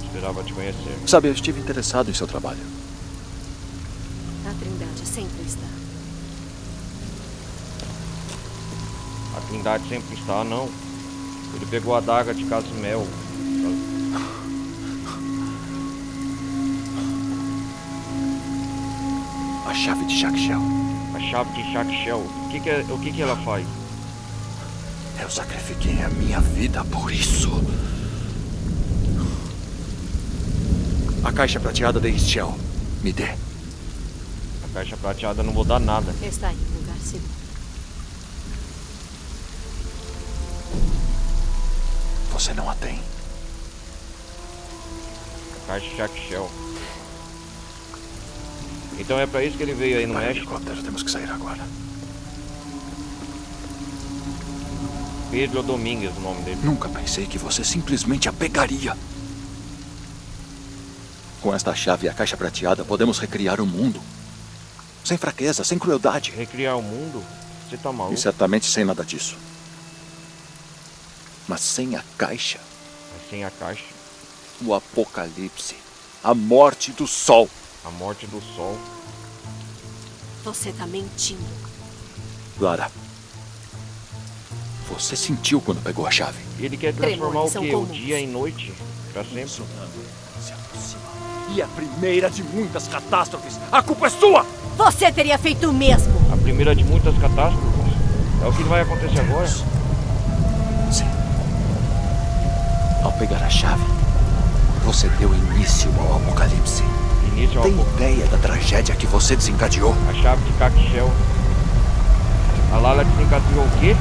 Esperava te conhecer. Sabe, eu estive interessado em seu trabalho. A Trindade sempre está. A Trindade sempre está, não. Ele pegou a adaga de Cozumel. A chave de Jaxel. A chave de Jaxel. O que ela faz? Eu sacrifiquei a minha vida por isso. A caixa prateada de Ixchel. Me dê. A caixa prateada não vou dar nada. Está em um lugar seguro. Você não a tem. A caixa de Jaxel. Então é pra isso que ele veio aí no México? Helicóptero, temos que sair agora. Pedro Domingues, o nome dele. Nunca pensei que você simplesmente a pegaria. Com esta chave e a caixa prateada, podemos recriar o mundo. Sem fraqueza, sem crueldade. Recriar o mundo? Você tá maluco? E certamente sem nada disso. Mas sem a caixa... Mas sem a caixa? O apocalipse. A morte do sol. A morte do sol. Você tá mentindo. Lara. Você sentiu quando pegou a chave? Ele quer transformar o quê? Comuns. O dia em noite? Pra sempre? Se aproxima. E a primeira de muitas catástrofes. A culpa é sua! Você teria feito o mesmo. A primeira de muitas catástrofes? É o que vai acontecer agora? Sim. Ao pegar a chave, você deu início ao apocalipse. Início ao Tem ideia da tragédia que você desencadeou? A chave de Jaxel. A Lara desencadeou o quê?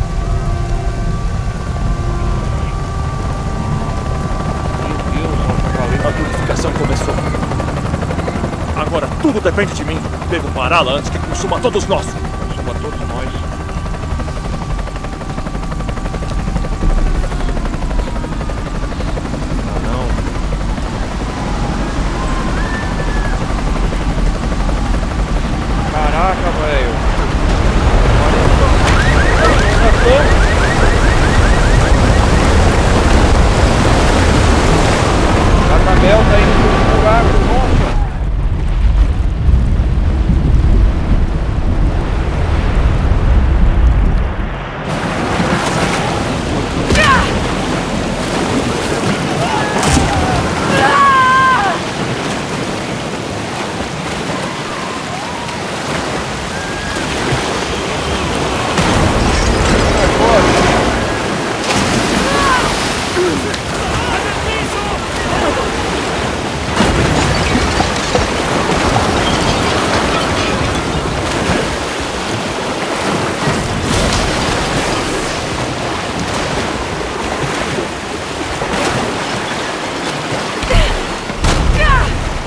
A purificação começou. Agora tudo depende de mim. Devo pará-la antes que consuma todos nós. Consuma todos nós. Não. Caraca, velho. Catamel tá indo pro lugar, nossa!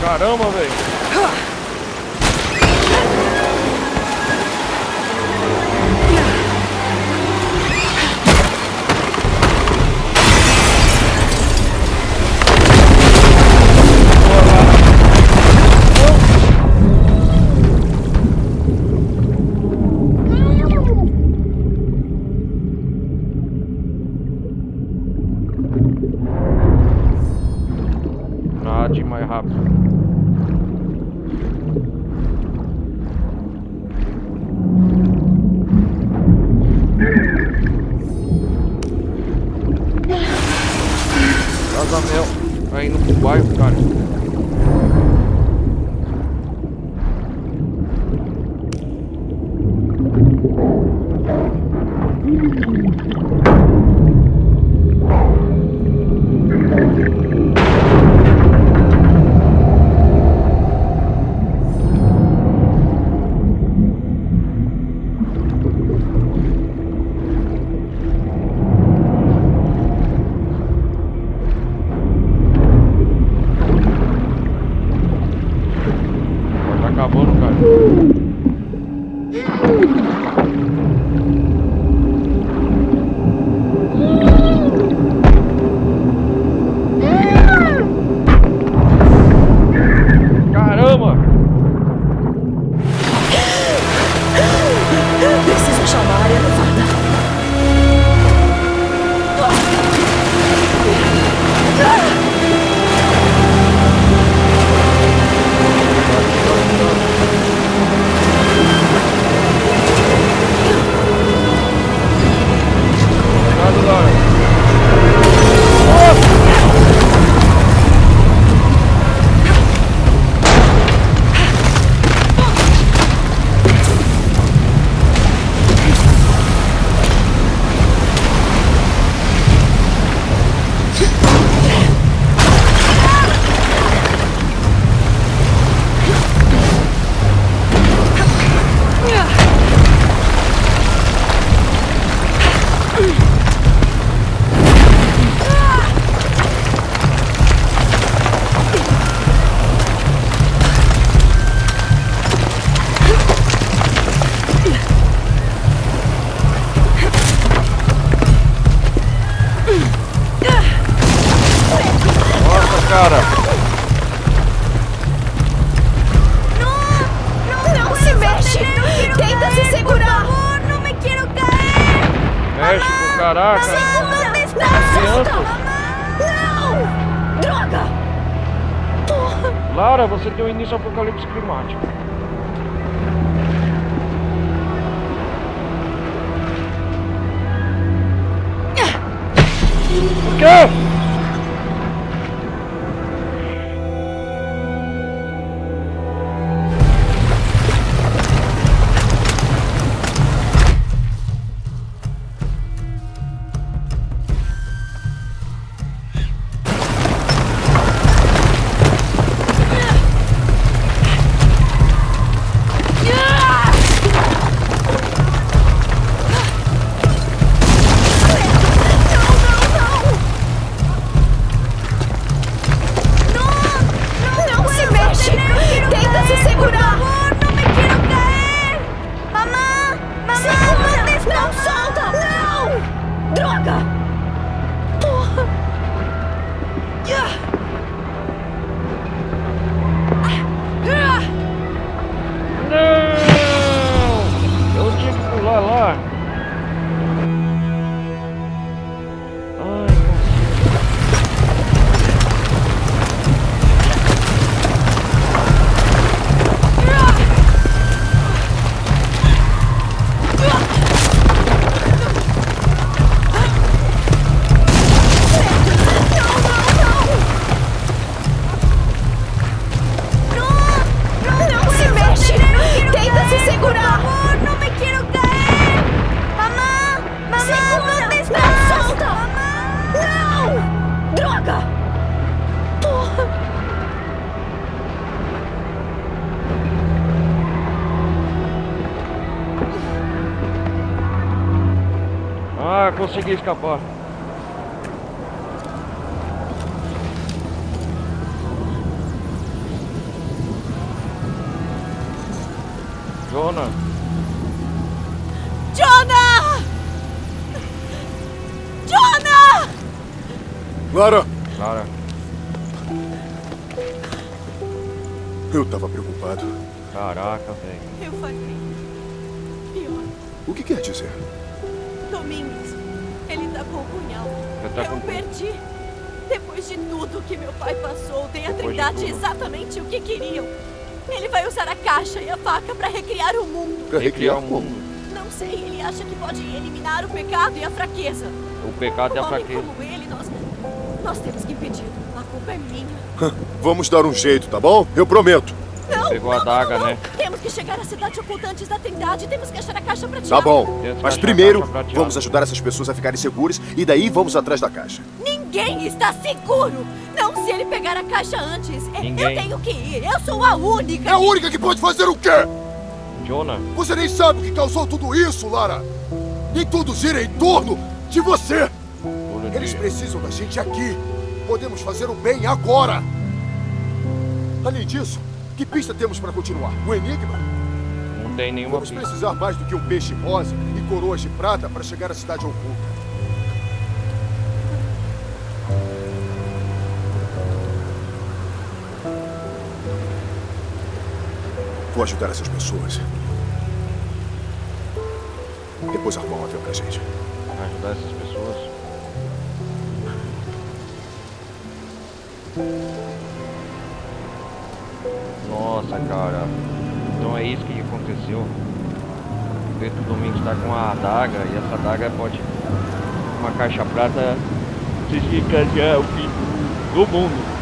Caramba, velho. Azamel tá indo pro bairro, cara. Caraca! Não! Droga! Lara, você deu início ao apocalipse climático. O quê? Consegui escapar. Jonah! Jonah! Jonah! Lara! Lara. Eu tava preocupado. Caraca, velho. Eu falei. Pior. O que quer dizer? Domingues. Ele tá com o punhal. Eu perdi. Depois de tudo que meu pai passou, dei a Trindade exatamente o que queriam. Ele vai usar a caixa e a faca pra recriar o mundo. Pra recriar o mundo? Não sei, ele acha que pode eliminar o pecado e a fraqueza. O pecado e a fraqueza. Como ele, Nós temos que impedir. A culpa é minha. Vamos dar um jeito, tá bom? Eu prometo. Não, Pegou a adaga, né? Temos que chegar à cidade oculta antes da Trindade. Temos que achar a caixa prateada. Tá bom. Temos que Mas achar primeiro, a caixa prateada. vamos ajudar essas pessoas a ficarem seguras e daí vamos atrás da caixa. Ninguém está seguro. Não se ele pegar a caixa antes. Ninguém. Eu tenho que ir. Eu sou a única. É a única que pode fazer o quê? Jonah. Você nem sabe o que causou tudo isso, Lara. Nem tudo gira em torno de você. Eles precisam da gente aqui. Podemos fazer o bem agora. Além disso, que pista temos para continuar? O enigma? Não tem nenhuma Vamos pista. precisar mais do que um peixe rosa e coroas de prata para chegar à cidade oculta. Vou ajudar essas pessoas. Depois arrumar um avião pra gente. Ajudar essas pessoas. Nossa, cara. Então é isso que aconteceu. O Pedro Domingos tá com a adaga e essa adaga pode... Uma caixa prata desencadear o fim do mundo.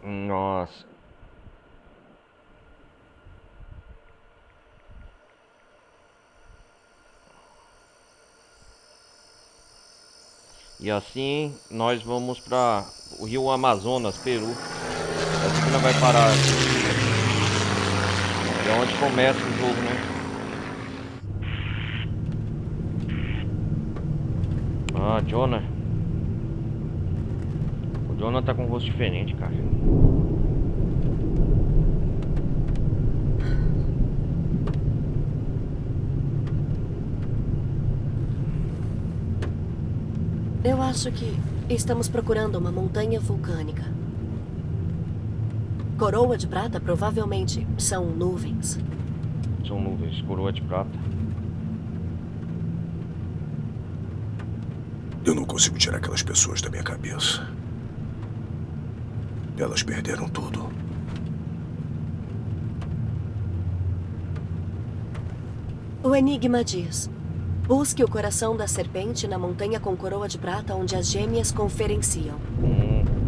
Nossa. E assim nós vamos para o Rio Amazonas, Peru. É assim que nós vai parar. É onde começa o jogo, né? Ah, Jonah. O Jonah tá com um rosto diferente, cara. Eu acho que estamos procurando uma montanha vulcânica. Coroa de prata provavelmente são nuvens. São nuvens, coroa de prata. Eu não consigo tirar aquelas pessoas da minha cabeça. Elas perderam tudo. O enigma diz: busque o coração da serpente na montanha com coroa de prata onde as gêmeas conferenciam.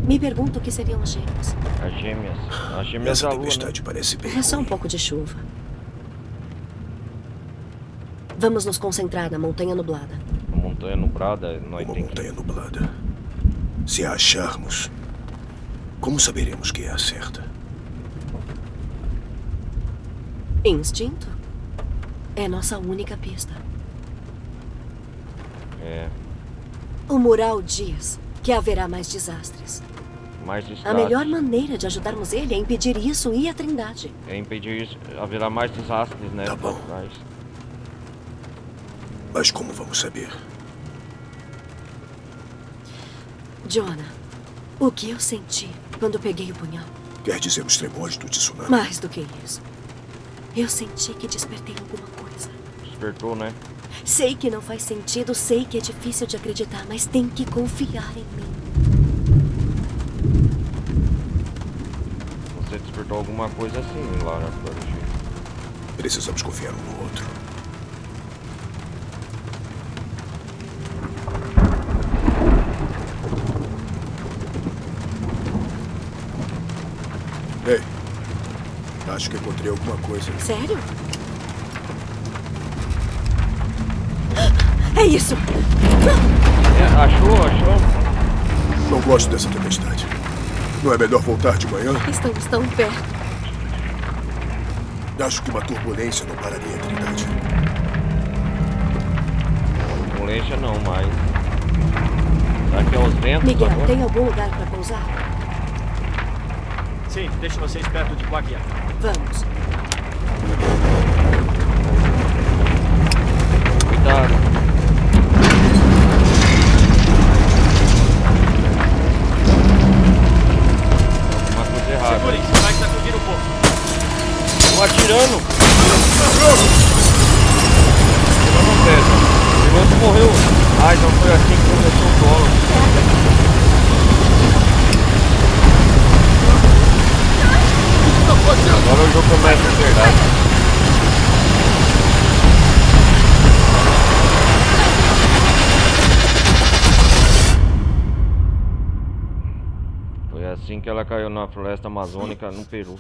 Me pergunto o que seriam as gêmeas. As gêmeas. As gêmeas Essa da lua, tempestade né? parece bem. É só um pouco de chuva. Vamos nos concentrar na montanha nublada. A montanha nublada, nós Uma tem que... montanha nublada. Se a acharmos, como saberemos que é a certa? Instinto? É nossa única pista. É, O mural diz que haverá mais desastres. mais A desastres. melhor maneira de ajudarmos ele é impedir isso e a Trindade. É impedir isso. Haverá mais desastres, né? Tá bom. Mas... Mas como vamos saber? Jonah, o que eu senti quando peguei o punhal? Quer dizer os tremores do tsunami? Mais do que isso. Eu senti que despertei alguma coisa. Despertou, né? Sei que não faz sentido, sei que é difícil de acreditar, mas tem que confiar em mim. Você despertou alguma coisa assim, Lara, pelo jeito. Precisamos confiar um no outro. Ei, acho que encontrei alguma coisa. Sério? É isso! É, achou? Não gosto dessa tempestade. Não é melhor voltar de manhã? Estamos tão perto. Acho que uma turbulência não pararia a Trindade. Turbulência não, mas... Será que é os ventos Miguel, agora? tem algum lugar para pousar? Sim, deixe vocês perto de Guaguiá. Vamos. Cuidado. Uma coisa errada. Segurem-se, vai sacudir um pouco. Estão atirando. Tirando o pé. O piloto morreu. Ah, então foi assim que começou o solo. Agora o jogo começa de verdade. assim que ela caiu na floresta amazônica no Peru.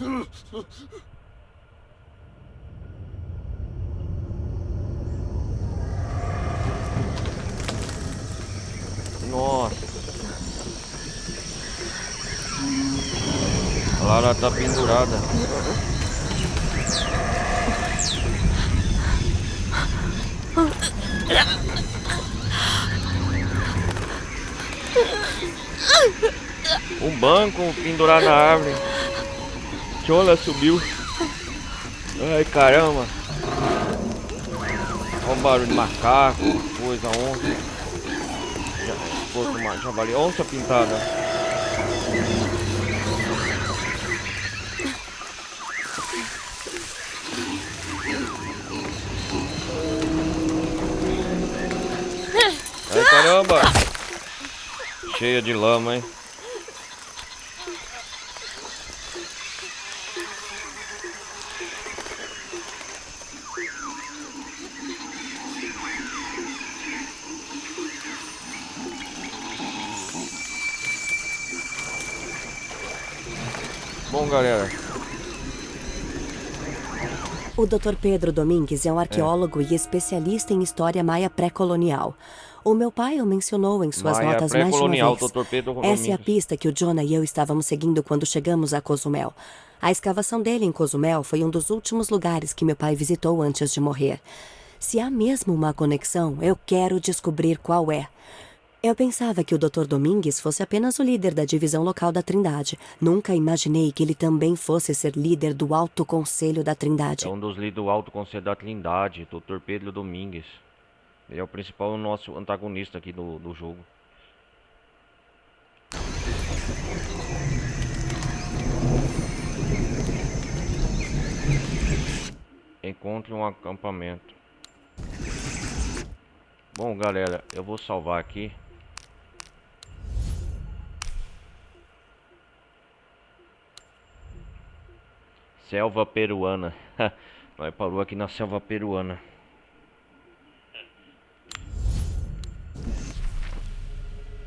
Nossa. A Lara tá pendurada. Um banco pendurado na árvore. Chola subiu. Ai, caramba. Olha o barulho de macaco, coisa, onça. Javali, onça pintada. Ai, caramba. Cheia de lama, hein? Bom, galera. O Dr. Pedro Domingues é um arqueólogo e especialista em história maia pré-colonial. O meu pai o mencionou em suas Maia notas mais de uma vez. Dr. Pedro Essa é a pista que o Jonah e eu estávamos seguindo quando chegamos a Cozumel. A escavação dele em Cozumel foi um dos últimos lugares que meu pai visitou antes de morrer. Se há mesmo uma conexão, eu quero descobrir qual é. Eu pensava que o Dr. Domingues fosse apenas o líder da divisão local da Trindade. Nunca imaginei que ele também fosse ser líder do Alto Conselho da Trindade. É um dos líderes do Alto Conselho da Trindade, Dr. Pedro Domingues. Ele é o principal nosso antagonista aqui do jogo. Encontre um acampamento. Bom, galera, eu vou salvar aqui. Selva peruana. Nós parou aqui na selva peruana.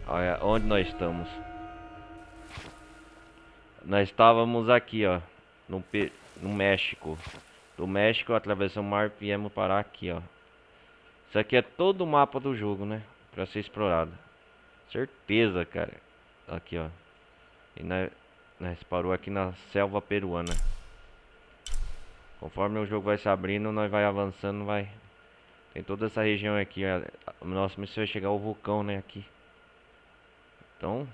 Olha onde nós estamos. Nós estávamos aqui, ó, no México. Do México atravessamos o mar e viemos parar aqui, ó. Isso aqui é todo o mapa do jogo, né? Pra ser explorado. Certeza, cara. Aqui, ó. E nós parou aqui na selva peruana. Conforme o jogo vai se abrindo, nós vai avançando, vai. Tem toda essa região aqui, ó. A nossa missão é chegar ao vulcão, né? Aqui. Então...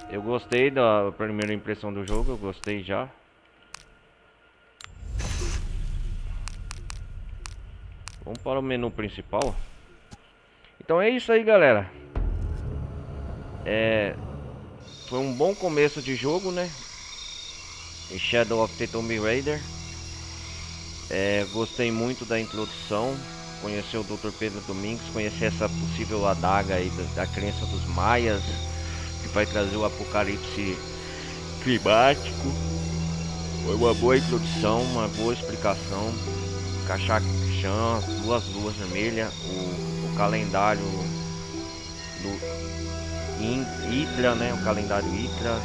eu gostei da primeira impressão do jogo, eu gostei já. Vamos para o menu principal. Então é isso aí, galera. Foi um bom começo de jogo, né? Em Shadow of the Tomb Raider. Gostei muito da introdução. Conhecer o Dr. Pedro Domingues, conhecer essa possível adaga aí da crença dos maias, que vai trazer o apocalipse climático. Foi uma boa introdução, uma boa explicação. Cachaçã, duas luas vermelhas, o calendário do Itra, né? O calendário Itra,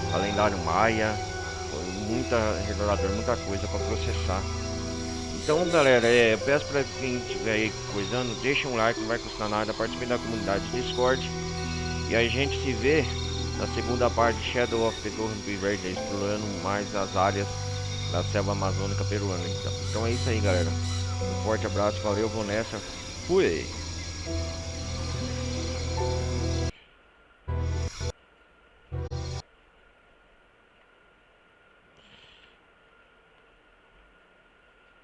o calendário Maia. Foi muita revelador, muita coisa para processar. Então, galera, eu peço para quem estiver aí coisando, deixa um like, não vai custar nada, participe da comunidade Discord. E a gente se vê na segunda parte de Shadow of the Tomb Raider, explorando mais as áreas da selva amazônica peruana. Então é isso aí, galera. Um forte abraço, valeu, vou nessa. Fui!